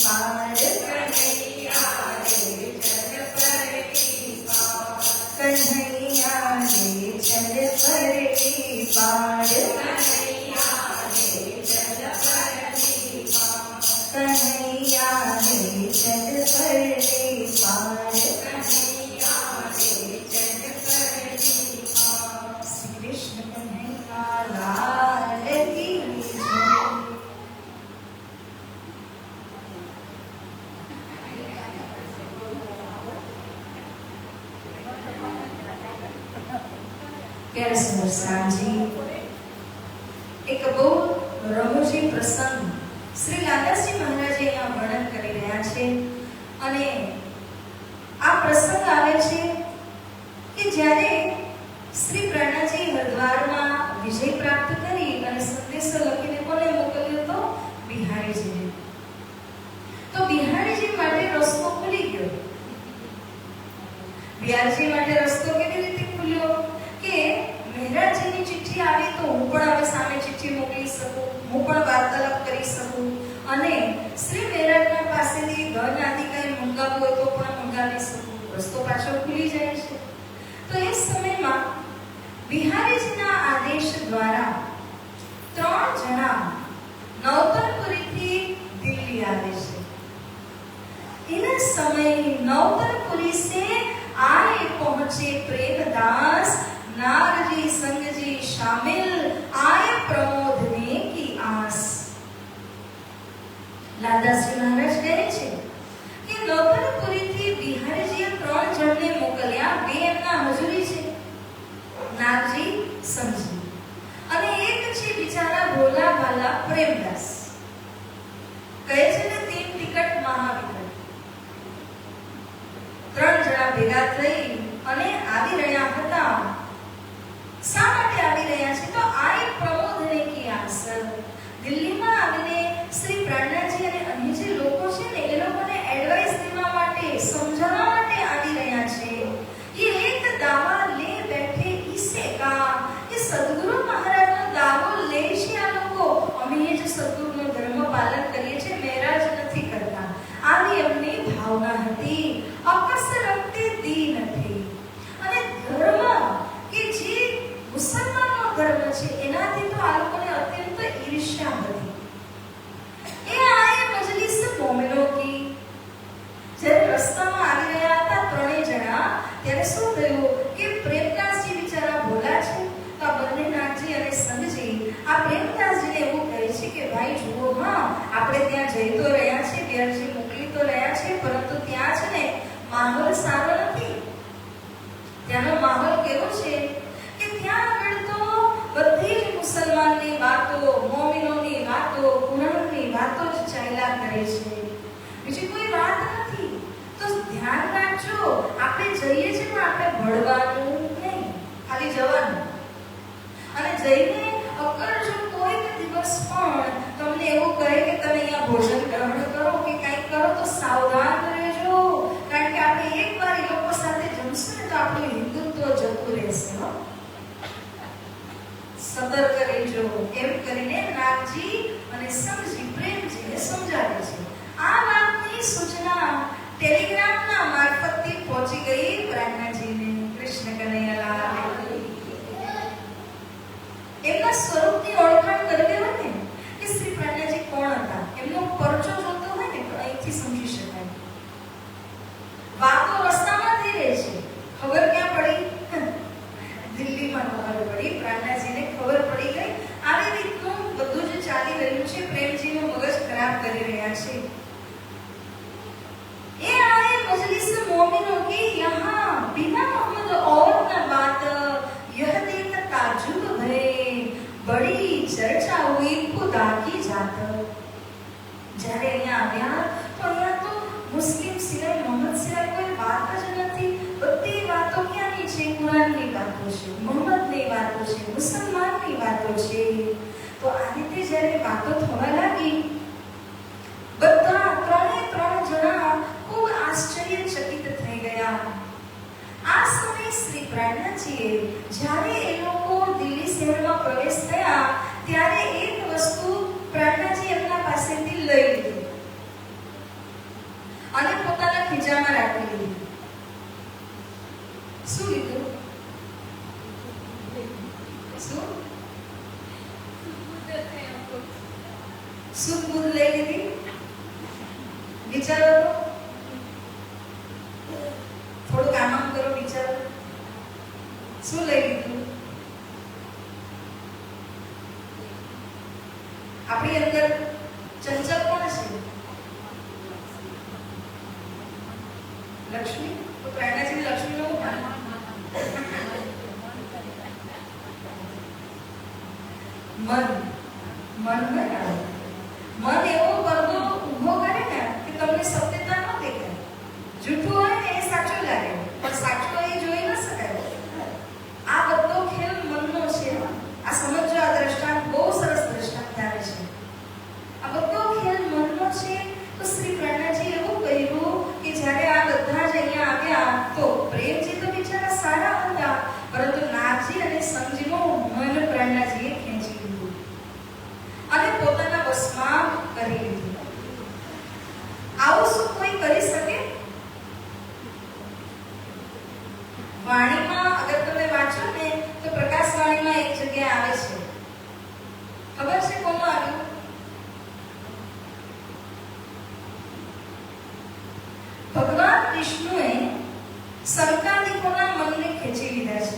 A: पार,
B: कन्हैया रे चल परली पार.
A: कन्हैया रे चल परली पार,
B: कन्हैया रे चल परली पार.
A: कन्हैया रे चल परली पार.
B: कन्हैया रे चल परली पार.
A: श्री कृष्ण कन्हैया लाल की जय. प्यारे सुंदर साजी, एक બહુ રમૂજી પ્રસંગ શ્રી લાલાજી મહારાજે અહીંયા વર્ણન કરી રહ્યા છે. અને આ પ્રસંગ આવે છે કે જ્યારે શ્રી પ્રણાજી હરદ્વારમાં વિજય પ્રાપ્ત કરી અને સંદેશો લખીને કોને મોકલ્યો તો બિહારીજીને. તો બિહારીજી માટે રસ્તો ખુલી ગયો. બિહારીજી માટે રસ્તો કેવી રીતે ખુલ્યો કે મહારાજજીની ચિઠ્ઠી આવી તો હું પણ હવે સામે ચિઠ્ઠી મોકલી શકું, હું પણ વાર્તાલાપ કરી શકું અને શ્રી મહારાજના પાસેથી ધન આદિ કંઈ મંગાવવું હોય તો પણ મંગાવી શકું. રસ્તો પાછો ખુલી જાય છે. તો એ સમયમાં બિહારીજીના આદેશ દ્વારા 3 જણા નવતરપુરીથી દિલ્હી આવે છે. इस समय नवतरपुरी से आए पहुंचे प्रेमदास, नारजी संगजी शामिल, आए प्रमोदने की आस. લાદાજી મહારાજ કહે છે કે નવતરપુરીથી બિહારીજીએ 3 જણને મોકલ્યા. 2 એમના હજુરી છે, નાગજી સમજી, અને એક છે બિચારા ભોલા ભાલા પ્રેમદાસ. કહે છે ને 3 ટિકટ મહાવિક્રમ. 3 જણા ભેગા થઈ અને આવી રહ્યા હતા. શા માટે આવી રહ્યા છે તો આ એક પ્રમોદને કી આસર. દિલ્હીમાં આવીને શ્રી પ્રાણનાજી અને અન્ય જે લોકો છે ને એ લોકોને એડવાઇસ દેવા માટે, સમજાવવા માટે આવી રહ્યા છે. ये एक दावा ले बैठे इसे का, ये सदगुरु महाराजનો દાવો લે છે આ લોકો. અમે એ જે સદગુરુનો ધર્મ પાલન કરીએ છીએ, મહારાજ નથી કરતા. આવી એમની ભાવના હતી. અકસ રખતે દીન હતી. અને ધર્મ કે જે મુસલમાનનો ધર્મ છે એનાથી તો આ લોકોને અત્યંત ઈર્ષ્યા હતી. એ આએ મજલિસ મોમિનો કી. જ્યારે રસ્તામાં આવી રહ્યા હતા 3 જણા, ત્યારે શું થયું કે પ્રેમદાસજી બિચારા ભોલા છે. તો આ બંને નાગજી અને સંતજી આ પ્રેમદાસજીને એવું કહે છે કે ભાઈ જુઓ, હા આપણે ત્યાં જઈ તો રહ્યા છે, બિહારજી મોકલી તો રહ્યા છે, પરંતુ ત્યાં છે ને માહોલ સારો નથી. ત્યાંનો માહોલ કેવો છે કે ત્યાં આગળ તો બધી જ પૂજા કરે છે, બીજી કોઈ વાત નથી. તો ધ્યાન રાખજો, આપણે જઈએ છીએ પણ આપણે ભળવાનું નહીં, ખાલી જવાનું. અને જઈને અગર જો કોઈક દિવસ પણ તમને એવું કહે કે તમે અહીંયા ભોજન ગ્રહણ કરો કે કંઈક કરો તો સાવધાન રહેજો, કારણ કે આપણે એકવાર એ લોકો સાથે જમશું ને તો આપણું હિન્દુત્વ જતું રહેશે. સતર્ક રહેજો એમ કરીને નાગજી અને સમજી પ્રેમજીને સમજાવે છે. આ વાતની સૂચના ટેલિગ્રામના મારફતથી પહોંચી ગઈ પ્રાજ્ઞાજીને. કૃષ્ણ કનૈયાલાલ. એમના સ્વરૂપની ઓળખાણ કરવી હોય ને કે શ્રી પ્રાજ્ઞાજી કોણ હતા, એમનો પરચો જોતો હોય ને તો અહીંથી સમજી શકાય. વાતો રસ્તામાં થઈ રહી છે, ખબર ક્યાં પડી? દિલ્હીમાં ખબર પડી. પ્રાજ્ઞાજીને ખબર પડી ગઈ. આવી રીતનું બધું જ ચાલી રહ્યું છે, પ્રેમજીનું મગજ ખરાબ કરી રહ્યા છે. ये आए मजलिस मोमिनों के यहाँ बिना मोहम्मद और न बात यह देख ताजुब भरे बड़ी चर्चा हुई खुदा की जात. જ્યારે અહીંયા આવ્યા તો અહીંયા તો મુસ્લિમ સિવાય મોહમ્મદ સિવાય કોઈ વાત જ નથી. બધી વાતો ક્યાંની છે? કુરાનની વાતો છે, મોહમ્મદની વાતો છે, મુસલમાનની વાતો છે. તો આ રીતે જ્યારે વાતો થવા લાગી બધા ત્રણ જણા ખૂબ આશ્ચર્યચકિત થઈ ગયા. આ સમયે શ્રી પ્રાજ્ઞાજીએ જ્યારે એ લોકો દિલ્હી શહેરમાં પ્રવેશ થયા ત્યારે એક વસ્તુ પ્રાજ્ઞાજી એમના પાસેથી લઈ લીધી અને પોતાના ખીચામાં રાખી લીધી. શું લીધું? શું? શુદ્ધ બુદ્ધ લઈ લીધી. વિચારો થોડુંક આરામ કરો, વિચારો શું લઈ લીધું? આપણી અંદર ચંચલ કોણ છે? લક્ષ્મી. તો પ્રાજ્ઞાજી લક્ષ્મી નું મન મન એવો પડદો ઊભો કરે ને કે તમને સત્યતા ન દેખાય. જૂઠું હોય ને એ સાચું લાગે પણ સાચું એ જોઈ ન શકાય. આ બધો ખેલ મનનો છે. આ સમજો, આ દ્રષ્ટાંત બહુ સરસ દ્રષ્ટાંત આવે છે. આ બધો ખેલ મનનો છે. તો શ્રી પ્રાજ્ઞાજી એવું કહ્યું કે જ્યારે આ બધા જ અહીંયા આવ્યા તો પ્રેમજી તો બિચારા સારા હતા, પરંતુ નાગજી અને સંજીનું મન પ્રાજ્ઞાજીએ ખેંચી લીધું અને પોતાના વશમાં કરી લીધું. આવું શું કોઈ કરી શકે? વાણીમાં અગર તમે વાંચો ને તો પ્રકાશ વાણીમાં એક જગ્યાએ આવે છે, ખબર છે કોનું આવ્યું? ભગવાન વિષ્ણુએ સંકાદિકોના મનને ખેંચી લીધા છે.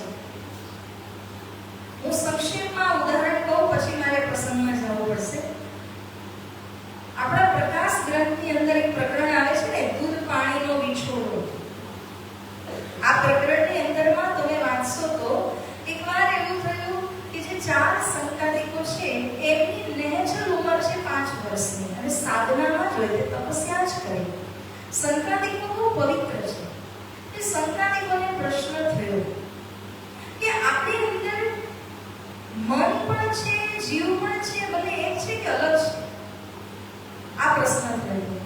A: હું સંક્ષેપમાં ઉદાહરણ કહું, પછી મારે પ્રસંગમાં જવું પડશે. આપણા પ્રકાશ ગ્રંથની અંદર એક પ્રકરણ આવે છે ને, દૂધ પાણીનો વિછોડો. આ પ્રકરણની અંદરમાં તમે વાંચશો તો એકવાર એવું થયું કે જે 4 સંકાદિકો છે એમની નેચરલ ઉંમર છે 5 વર્ષની અને સાધનામાં જોઈએ તપસ્યા જ કરે. સંકાદિકો બહુ પવિત્ર છે. એ સંકાદિકોને પ્રશ્ન થયો કે આપણી અંદર મન પણ છે, જીવ પણ છે, બંને એક છે કે અલગ છે? આ પ્રશ્ન થયો.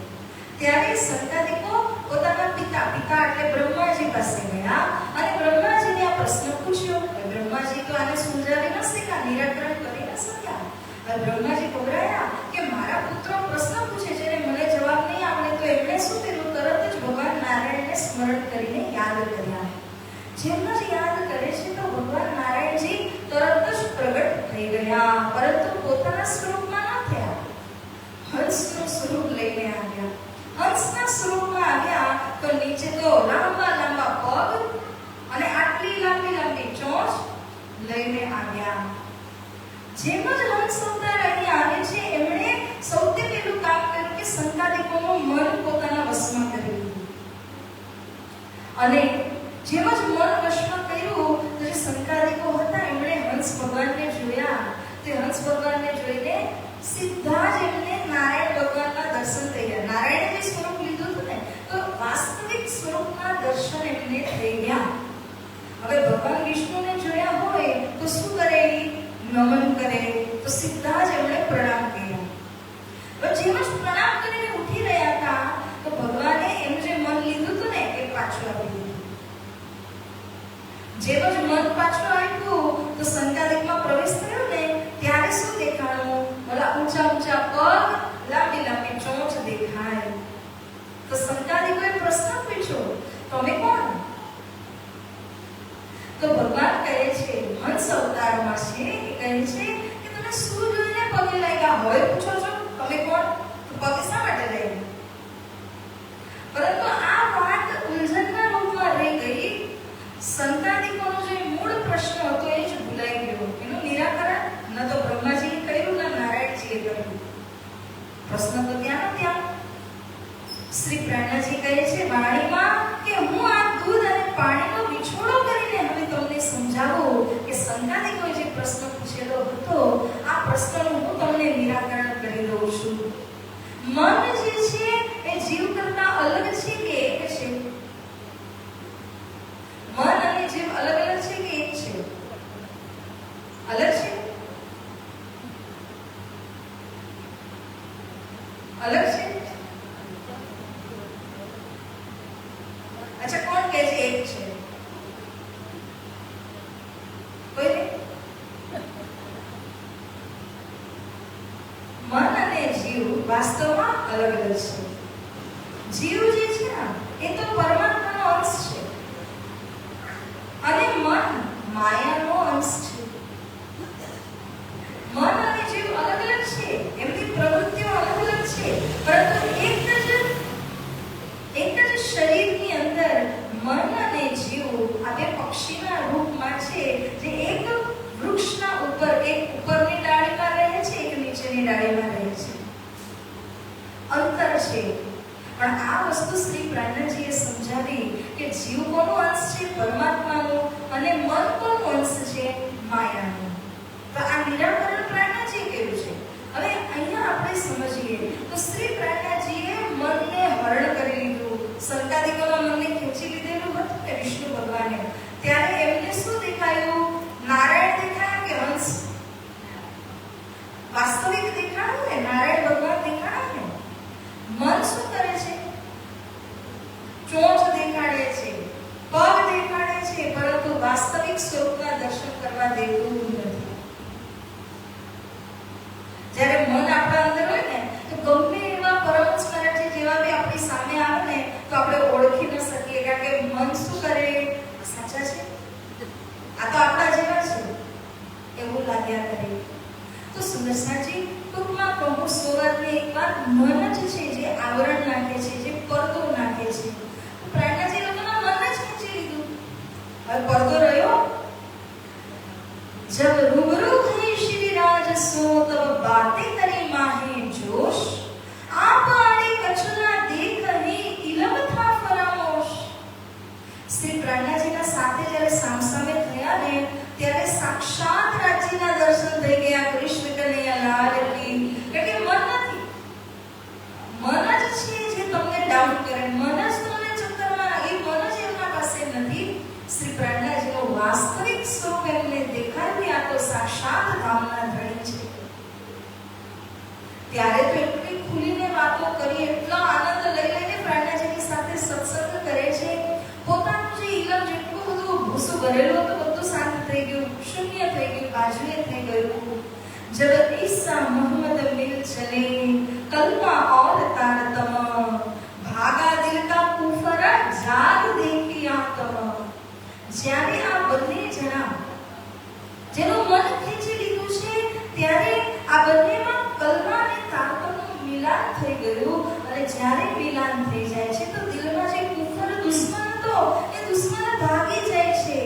A: ત્યારે સંતાનિકો પોતાના પિતા એટલે બ્રહ્માજી પાસે ગયા અને બ્રહ્માજીને આ પ્રશ્ન પૂછ્યો. બ્રહ્માજી તો આને સમજાવી ન શક્યા, નિરાકરણ કરી ન શક્યા. હવે બ્રહ્માજી ગભરાયા કે મારા પુત્રો પ્રશ્ન પૂછે છે અને મને જવાબ નહીં આવડે. તો એમણે શું કર્યું? તરત જ ભગવાન નારાયણને સ્મરણ કરીને યાદ કર્યા. જેમ જ યાદ કરે છે તો ભગવાન નારાયણજી તરત જ પ્રગટ થઈ ગયા, પરંતુ પોતાના સ્વરૂપમાં ન થયા. હંસનું સ્વરૂપ લઈને આવ્યા. હંસના સ્વરૂપમાં આવ્યા તો નીચે તો લાંબા લાંબા પગ અને આટલી લાંબી લાંબી ચોંચ લઈને આવ્યા. જેમ જ હંસ અવતાર અહીં આવે છે એમણે સૌથી પહેલું કામ કર્યું કે સંતાનિકોનું મન પોતાના વશમાં કરી લીધું. અને જેમ જ મન વશમાં કર્યું તો જે સંતાનિકો હતા એમણે હંસ ભગવાનને જોયા. તે હંસ ભગવાનને જોઈને સીધા જ એમને નારાયણ ભગવાનના દર્શન નમન કરે તો સીધા જ એમણે પ્રણામ કર્યા. જેમ જ પ્રણામ કરીને ઉઠી રહ્યા હતા તો ભગવાને એમ જે મન લીધું હતું ને એ પાછું આપી દીધું. જેમ જ મન પાછું આવ્યું તો સંતાદિકમાં પ્રવેશ થયો ને ત્યારે શું દેખાણું? ઓલા ઊંચા ઊંચા પગ, લાંબી લાંબી ચોંચ દેખાય. તો સંતાદિકોએ પ્રશ્ન પૂછ્યો, તમે કોણ? તો ભગવાન કહે છે, હંસ અવતારમાં છે, એ કહે છે કે તમે શું જોઈને પગે લાગ્યા? હવે પૂછો છો તમે કોણ? તો પગે શા માટે લાગ્યા? પરંતુ આ વાત ઉલઝનના રૂપમાં રહી ગઈ. સંતાદિકોનો જે મૂળ પ્રશ્ન હતો એ જ ભૂલાઈ ગયો. એનું નિરાકરણ ન તો બ્રહ્માજીએ કર્યું ન નારાયણજીએ કર્યું. પ્રશ્ન તો ત્યાં ત્યાં. શ્રી પ્રાણનાજી કહે છે વાણીમાં કે હું આ દૂધ અને પાણીનો વિછોડો કરીને હવે તમને સમજાવું કે સંતાદિકોએ જે પ્રશ્ન પૂછેલો હતો આ પ્રશ્નનું હું તમને નિરાકરણ કરી દઉં છું. મન જે છે એ જીવ કરતા અલગ છે કે એક છે? મન અને જીવ અલગ અલગ છે કે એક છે? અલગ છે? અલગ છે? અચ્છા, કોણ કહે છે એક છે? કોઈ નહીં? મન અને જીવ વાસ્તવમાં અલગ અલગ છે. જીવ જે છે એ તો પરમાત્માનો અંશ છે અને મન માયાનો અંશ છે. મન અને જીવ અલગ અલગ છે, એમની પ્રવૃત્તિઓ અલગ અલગ છે, પરંતુ એક જ શરીરની અંદર મન અને જીવ આ બે પક્ષીના રૂપમાં છે જે એક વૃક્ષના ઉપર, એક ઉપરની ડાળીમાં રહે છે, એક નીચેની ડાળીમાં રહે છે. અંતર છે. પણ આ વસ્તુ શ્રી પ્રાણનાજીએ સમજાવી કે જીવ કોનો અંશ છે? પરમાત્માનો. અને મન કોનો અંશ છે? માયાનો. તો આ નિરાકરણ પ્રાણનાજીએ કર્યું છે. હવે અહીંયા આપણે સમજીએ તો શ્રી પ્રાણનાજીએ મનને હરણ કરી લીધું. સંતાદિકોના મનને ખેંચી લીધેલું હતું કે વિષ્ણુ ભગવાને. ત્યારે એમને શું દેખાયું? નારાયણ દેખાયા કે હંસ? વાસ્તવિક દેખાયું ને, નારાયણ ભગવાન દેખાયા ને. મન શું કરે છે? ચોંચ દેખાડે છે, પગ દેખાડે છે, પરંતુ વાસ્તવિક સ્વરૂપના દર્શન કરવા દેતું નથી. જ્યારે મન આપણા અંદર હોય ને તો ગમે એવા પરમહંસ મહારાજ જેવા બી આપણી સામે આવે ને તો આપણે ઓળખી ન શકીએ, કારણ કે મન શું કરે? સાચા છે, આ તો આપણા જેવા છે એવું લાગ્યા કરે. તો સુદર્શનજી ટૂંકમાં કહું સોવાતને એક વાત, મન જ છે જે આવરણ નાખે છે, જે પડદો નાખે છે. પ્રાણનાજી લોકોના મન જ ખેંચી લીધું. હવે પડદો રહ્યો? जब रूबरू हुई श्री राज सो तब बातें करे माहे जोश आप आड़ी कछुना देख ही इलम था फरामोश. श्री પ્રાણનાજીના સાથે જ્યારે સામસામે થયા ને ત્યારે સાક્ષાત રાજીના દર્શન થઈ ગયા. કૃષ્ણ કનૈયા લાલ કી. એટલે મન નથી, મન જ છે જે તમને ડાઉન કરે, મન જ તમને ચક્કરમાં, એ મન જ એમના પાસે નથી. શ્રી પ્રાણનાજીનું વાસ્તવિક સ્વરૂપ એમને દેખાયું. આ તો સાક્ષાત ધામના ધણી છે. ત્યારે તો એટલી ખુલીને વાતો કરી, એટલો આનંદ લઈ લઈને પ્રાણનાજીની સાથે સત્સંગ કરે છે. પોતાનું જે ઈલમ જેટલું બધું ભૂસું ભરેલું હતું બધું શાંત થઈ ગયું, શૂન્ય થઈ ગયું, બાજુએ થઈ ગયું. જબ ઈસા મોહમ્મદ મિલ ચલે કલમા ઓર તારતમ ભાગા દિલ કા કુફરા જાગ દેખી આતમ. જ્યારે આ બંને જણા જેનું મન ખેંચી લીધું છે ત્યારે આ બંનેમાં કલમા અને તારતમનું મિલાન થઈ ગયું. અને જ્યારે મિલાન થઈ જાય છે તો દિલમાં જે કુફર દુશ્મન હતો એ દુશ્મન ભાગી જાય છે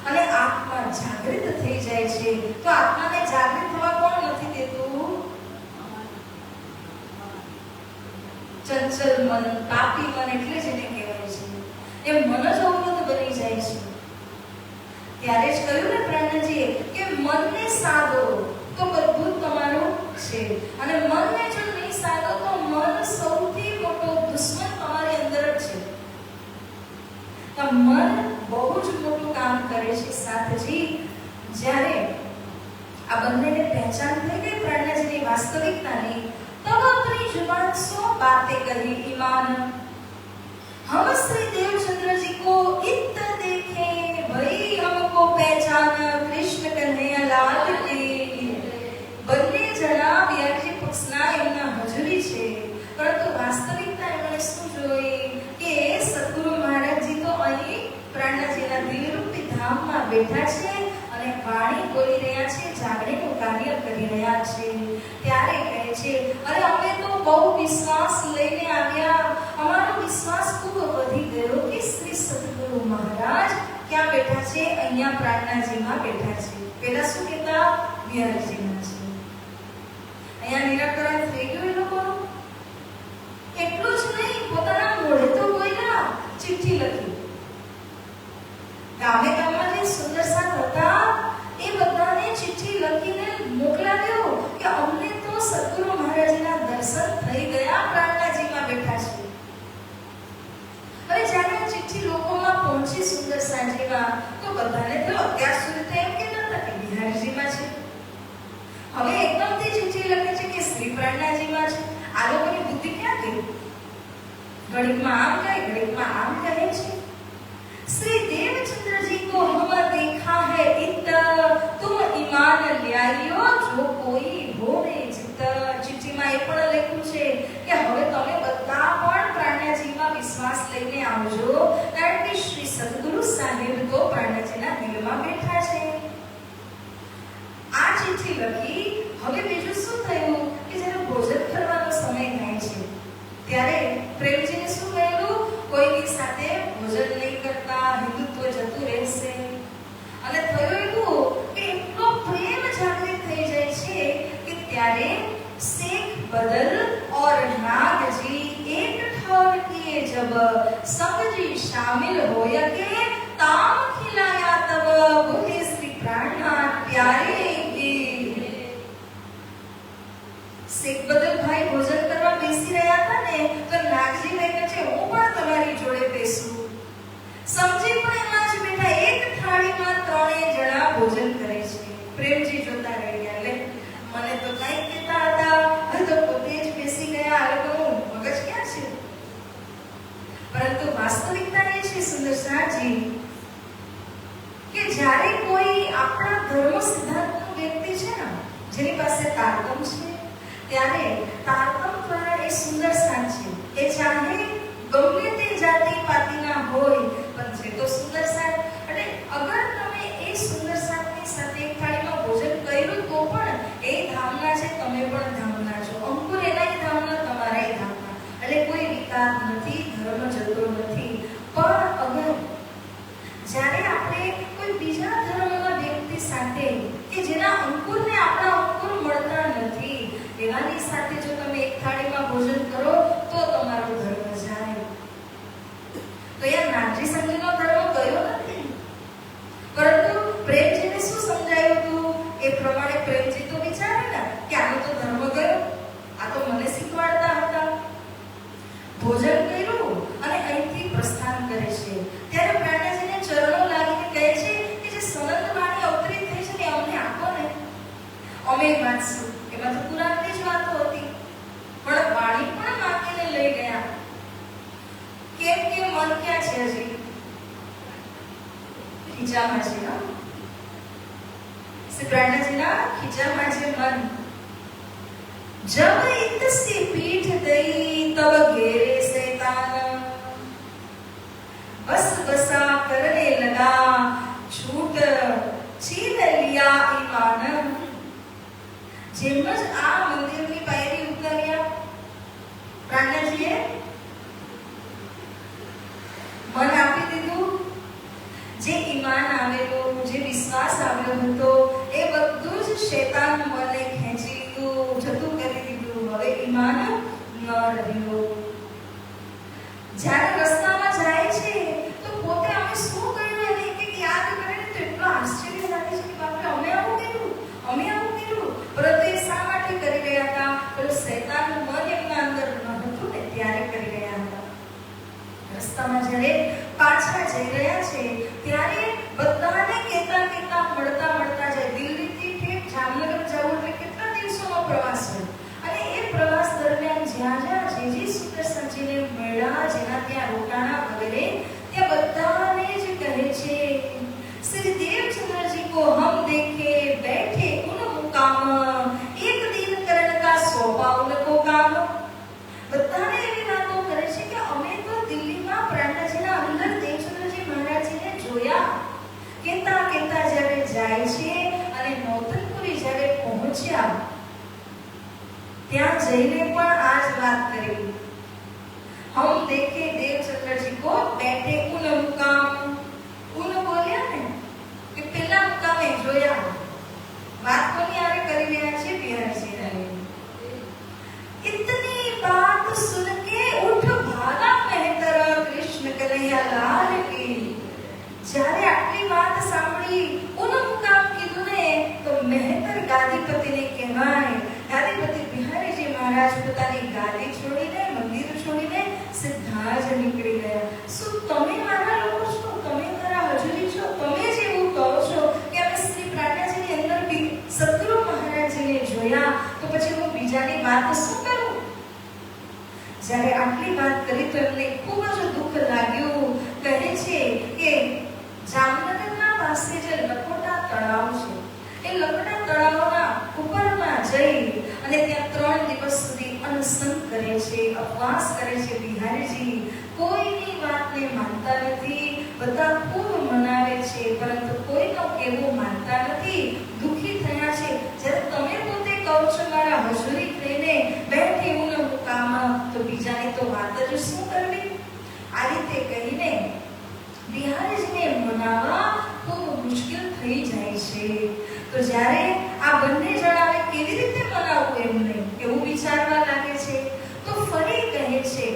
A: અને આત્મા જાગૃત થઈ જાય છે. તો આત્માને જાગૃત થવા કોણ નથી દેતું? ચંચલ મન, પાપી મન એટલે જ એને કહેવાય છે. એ મન જ અવરોધ બની જાય છે. ત્યારે જ કહ્યું ને પ્રાણનાજીએ કે મનને સાધો તો બધું તમારું છે, અને મનને જો નહીં સાધો તો મન સૌથી મોટો દુશ્મન તમારી અંદર જ છે. તો મન બહુ જ મોટું કામ કરે છે સાથજી. જ્યારે આ બંનેને પહેચાન થઈ ગई प्राणनाजीની वास्तविकताની। तब अपनी जुबान सो बातें कही ईमान, हम श्री देवचंद्र जी को इत देखे, भाई हमको पहचान कृष्ण कन्हैया लाल की। બંને જણા વ્યાજી પક્ષના એમના હજુરી છે, પરંતુ વાસ્તવિકતા એમણે શું જોઈ કે સદગુરુ મહારાજજી તો અહીં પ્રાણનાજીના દિલરૂપી ધામમાં બેઠા છે અને વાણી બોલી રહ્યા છે, જાગણીનું કાર્ય કરી રહ્યા છે। ત્યારે કહે છે, અરે અમે તો બહુ વિશ્વાસ લઈને આવ્યા, અમારો વિશ્વાસ ખૂબ વધી ગયો કે શ્રી સદગુરુ મહારાજ ક્યાં બેઠા છે? અહીંયા પ્રાણનાજીમાં બેઠા છે। પેલા શું કહેતા? વિહારજીમાં છે। અહીંયા નિરાકરણ થઈ ગયું એ લોકોનું। એટલું જ નહીં, પોતાના મોઢે તો બોલ્યા, ચિઠ્ઠી લખી। ગામે ગામમાં જે સુંદર સાથ હતા એ બધાને ચિઠ્ઠી લખીને મોકલાવ્યો કે અમને તો સદગુરુ મહારાજના દર્શન થઈ ગયા, પ્રાણનાજીમાં બેઠા છે। હવે જ્યારે આ ચિઠ્ઠી લોકોમાં પહોંચી સુંદર સાંજેમાં તો બધાને તો અત્યાર સુધી તો એમ કહેતા હતા કે બિહારજીમાં છે। હવે એકદમથી ચિઠ્ઠી લખે છે કે શ્રી પ્રાણનાજીમાં છે। આ લોકોની બુદ્ધિ ક્યાં ગઈ? ઘડીકમાં આમ કહે, ઘડીકમાં આમ કહે છે। श्री देवचंद्र जी को हम देखा है इत, तुम ईमान ल्यायो जो कोई होवे जित। चिठ्ठीમાં એ પણ લખ્યું છે કે હવે તમે બધા પણ પ્રાણનાજીમાં વિશ્વાસ લઈને આવજો, કારણ કે શ્રી સદગુરુ સાહેબ તો પ્રાણનાજીના દિલમાં બેઠા છે। આ ચિઠ્ઠી લખી। હવે બીજું શું થયું કે જ્યારે ભોજન કરવાનો સમય થાય છે ત્યારે પ્રેમજીને શું કહેલું? કોઈની સાથે ભોજન નહીં કરતા, હિન્દુત્વ જતું રહેશે। અને થયું એવું કે એટલો પ્રેમ જાગૃત થઈ જાય છે કે ત્યારે शेख बदल और नाग जी एक ठौर किए जब, सब जी शामिल होया के ताम खिलाया तब, बोले श्री प्राणनाथ प्यारे की। शेख बदल भाई भोजन करवा बेसी રહ્યા હતા ને તો નાગજી ભાઈ કહે છે, હું પણ તમારી જોડે બેસું। સમજી પણ એમાં જ બેઠા, એક થાળીમાં ત્રણેય જણા ભોજન કરે છે। પ્રેમજી જોતા રહી ગયા, એટલે મને તો કઈ કહેતા હતા, હવે તો પોતે જ બેસી ગયા, આ લોકોનું મગજ ક્યાં છે? પરંતુ વાસ્તવિકતા એ છે સુંદરસાજી કે જ્યારે કોઈ આપણા ધર્મ સિદ્ધાંતનો વ્યક્તિ છે ને, જેની પાસે તારતમ છે, ત્યારે તારતમ દ્વારા એ સુંદર સાથ છે। એ ચાહે ગમે તે જાતિ પાતિના હોય, પણ છે તો સુંદર સાથ। એટલે અગર તમે એ સુંદર સાથની સાથે એક થાળીમાં ભોજન કર્યું તો પણ એ ધામના છે, તમે પણ ધામના છો। અંકુર એનાય ધામના, તમારાય ધામના। એટલે કોઈ વિકાર નથી, ધર્મ જતો નથી। પણ અગર જ્યારે આપણે કોઈ બીજા ધર્મના વ્યક્તિ સાથે કે જેના અંકુરને આપણા અંકુર મળતા નથી, એવાની સાથે જો તમે એક થાળીમાં ભોજન કરો તો તમારો ધર્મ જાય। તો યાર નાગજી સંઘનો ધર્મ ગયો નથી, પરંતુ પ્રેમજીને શું સમજાયું હતું એ પ્રમાણે પ્રેમજી તો વિચારે ને કે આનો તો ધર્મ ગયો, આ તો મને શીખવાડતા હતા। ભોજન કર્યું અને અહીંથી પ્રસ્થાન કરે છે। ત્યારે પ્રાણનાજીને ચરણો લાગીને કહે છે કે જે સનંદ વાણી અવતરિત થઈ છે ને અમને આપો ને, અમે વાંચશું। એમાં તો પુરાણની જ વાતો હતી, પણ વાણી પણ માંગીને લઈ ગયા। કેમ કે મન ક્યાં છે? હજી ખીચામાં છે ને, શ્રી પ્રાણનાજીના ખીચામાં છે મન। जब इत से पीठ दई तब घेरे शैतान, बस बसा करने लगा छूट छीन लिया ईमान। જેમજ આ મંદિરની પાયરી ઉતાર્યા પ્રાણનાજીએ મન આપી દીધું, જે ઈમાન આવેલો, જે વિશ્વાસ આવ્યો હતો એ બધું જ શૈતાન મને ખેંચી જતું કરી દીધું। હવે ઈમાન ન રહ્યું। જ્યારે રસ્તામાં જાય છે તો પોતે અમે શું કર્યું એને એક યાદ કરે તો એટલો આશ્ચર્ય લાગે છે કે બાપરે અમે આવું કર્યું, અમે આવું કર્યું। પરંતુ એ શા માટે કરી રહ્યા હતા? પેલું શૈતાનનું મન એમના અંદર નહોતું ને ત્યારે કરી રહ્યા હતા। રસ્તામાં જ્યારે પાછા જઈ રહ્યા છે ત્યારે બધાને કહેતા કહેતા મળતા મળતા જાય, દિલ્હીથી ઠેઠ જામનગર जैने पण आज बात करी। हम देखे देवचंद्र जी को बैठे उन मुकाम, उन बोलिया ने कि पहला मुकामे जोया बात कोनी आरे करी રહ્યા છે બિહારજી રાય। इतनी बात सुन के उठ भागा मेहतर कृष्ण कन्हैया लाल की। જ્યારે આટલી વાત સાંભળી ઉન મુકામ કીધું ને તો મહેતર ગાદીપતિ ને કહેવાય। ગાદીપતિ બિહારીજી મહારાજ પોતાની ગાદી છોડીને મંદિર છોડીને સીધા જ નીકળી ગયા। શું તમે મારા લોકો છો? તમે મારા હજુરી છો? તમે જ એવું કહો છો કે અમે શ્રી પ્રાણ્યાજીની અંદર બી સદગુરુ મહારાજજીને જોયા તો પછી હું બીજાની વાત શું કરું? જ્યારે આટલી વાત કરી તો એમને ખૂબ જ દુઃખ લાગ્યું। કહે છે કે જામનગરના પાસે જે લખોટા તળાવ છે એ લખોટા તળાવના ઉપરમાં જઈ અને ત્યાં 3 દિવસ સુધી અનશન કરે છે, ઉપવાસ કરે છે બિહારીજી। કોઈની વાતને માનતા નથી, બધા ખૂબ મનાવે છે પરંતુ કોઈનો કહેવું માનતા નથી, દુઃખી થયા છે। જ્યારે તમે પોતે કહો છો મારા હજુરી થઈને બેઠી હું મુકામ તો બીજાની તો વાત જ શું કરવી? આ રીતે કહીને બિહારીજીને મનાવવા ખૂબ મુશ્કેલ થઈ જાય છે। તો જ્યારે આ બંને જણાને કેવી રીતે મનાવવું એમને એવું વિચારવા લાગે છે તો ફરી કહે છે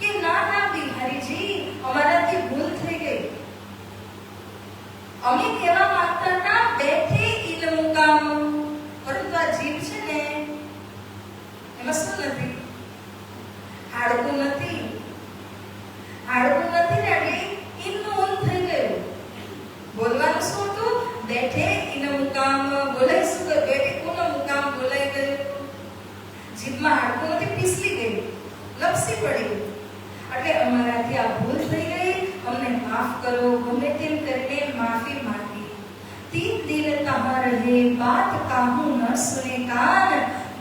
A: કે ના ના બિહારીજી અમારાથી ભૂલ થઈ ગઈ। અમે કહેવા માંગતા હતા બેઠે ઇલ મુકામ, પરંતુ આ જીભ છે ને એમાં શું નથી? હાડકું નથી, હાડકું નથી ને એટલે ઇનનું ઊન થઈ ગયું। બોલવાનું શું હતું? બેઠે ઇન મુકામ બોલાય શું કે બેઠે કોનો મુકામ બોલાઈ ગયું? જીભમાં હાડકું નથી, પીસલી ગઈ, લપસી પડી। એટલે અમારાથી આ ભૂલ થઈ ગઈ, અમને માફ કરો। ગમે તેમ કરીને માફી માંગી। 3 दिन कहाँ रहे बात काहू न सुने कान,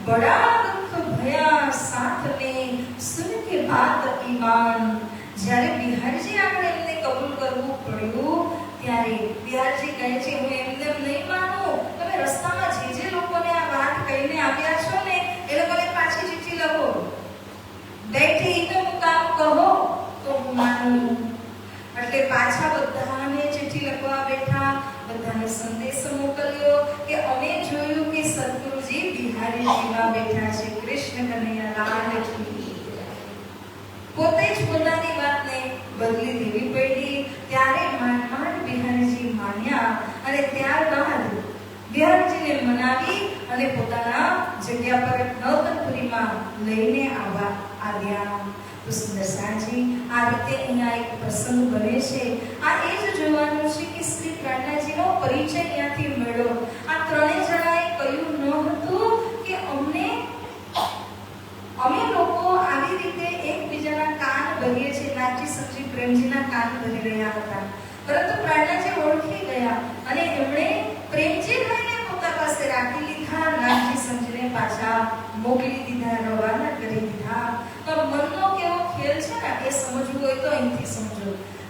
A: बड़ा दुख भया साथ में सुन के बात ईमान। જ્યારે બિહારજી આગળ એમને કબૂલ કરવું પડ્યું ત્યારે બિહારજી કહે છે હું એમને નહીં માનું, તમે રસ્તામાં જે લોકોને આ વાત કહીને આવ્યા છો ને એ લોકોને પાછી ચિઠ્ઠી લખો, બેઠે ઇનો મુકામ કહો તો હું માનું। એટલે પાછા બધાને ચિઠ્ઠી લખવા બેઠા, બધાને સંદેશો મોકલ્યો કે અમે જોયું કે સદગુરુજી બિહારીજીમાં બેઠા છે। કૃષ્ણ કનૈયા લાલ કી। પોતે જ પોતાની વાતને બદલી દેવી પડી। ત્યારે માંડ બિહારીજી માન્યા અને ત્યારબાદ બિહારીજીને મનાવી અને પોતાના જગ્યા પર નવતનપુરીમાં લઈને આવ્યા। તો સુંદર સાંજી આ રીતે અહીંયા એક પ્રસંગ બને છે। આ એ જ જોવાનું છે કે શ્રી પ્રાણ્યાજીનો પરિચય ત્યાંથી મળ્યો। આ ત્રણેય જણાએ કહ્યું ન હતું કે અમે લોકો આવી રીતે એકબીજાના કાન ભરીએ છીએ। નાચી સમજી પ્રેમજીના કાન ભરી રહ્યા હતા, પરંતુ પ્રાણ્યાજી ઓળખી ગયા અને એમણે પ્રેમજી ભાઈને પોતા પાસે રાખી લીધા, નાચી સમજીને પાછા મોકલી દીધા, રવાના કરી દીધા। તો મનનો કેવો ખેલ છે ને એ સમજવું હોય તો અહીંથી સમજો।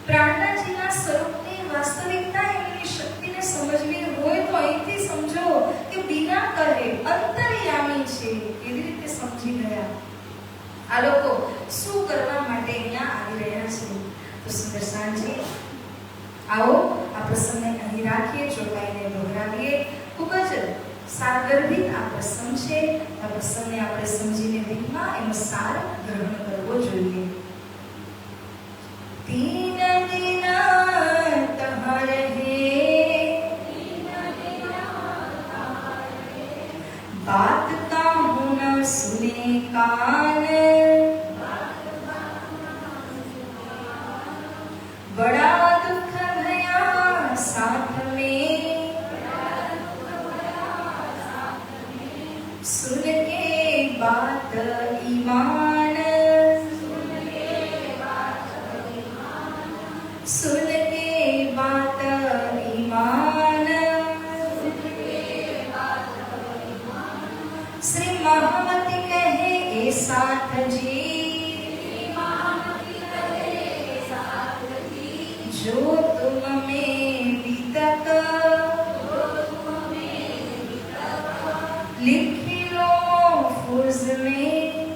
A: પ્રાણ્યાજીના સ્વરૂપની વાસ્તવિકતા એમની શક્તિને સમજવી હોય તો અહીંથી સમજો કે બિના કહે અંતર્યામી છે, એવી રીતે સમજી ગયા। આ લોકો શું કરવા માટે અહીંયા આવી રહ્યા છે? તો સુંદર સાંજે આવો આ પ્રસંગને અહીં રાખીએ, ચોપાઈને દોહરાવીએ। ખૂબ જ સાગર્ભિક આ પ્રસંગ છે। આ પ્રસંગને આપણે સમજીને દિલમાં એનો સાર ગ્રહણ કરવો જોઈએ। 3 दिन तहाँ रहे बात काहू न सुने कान, बड़ा दुख भया साथ में सुन के बात ईमान। सुन के बात ईमान। श्री महामती कहे ए साथ जी, जो तुम में बीतक लिखी लो मुझ में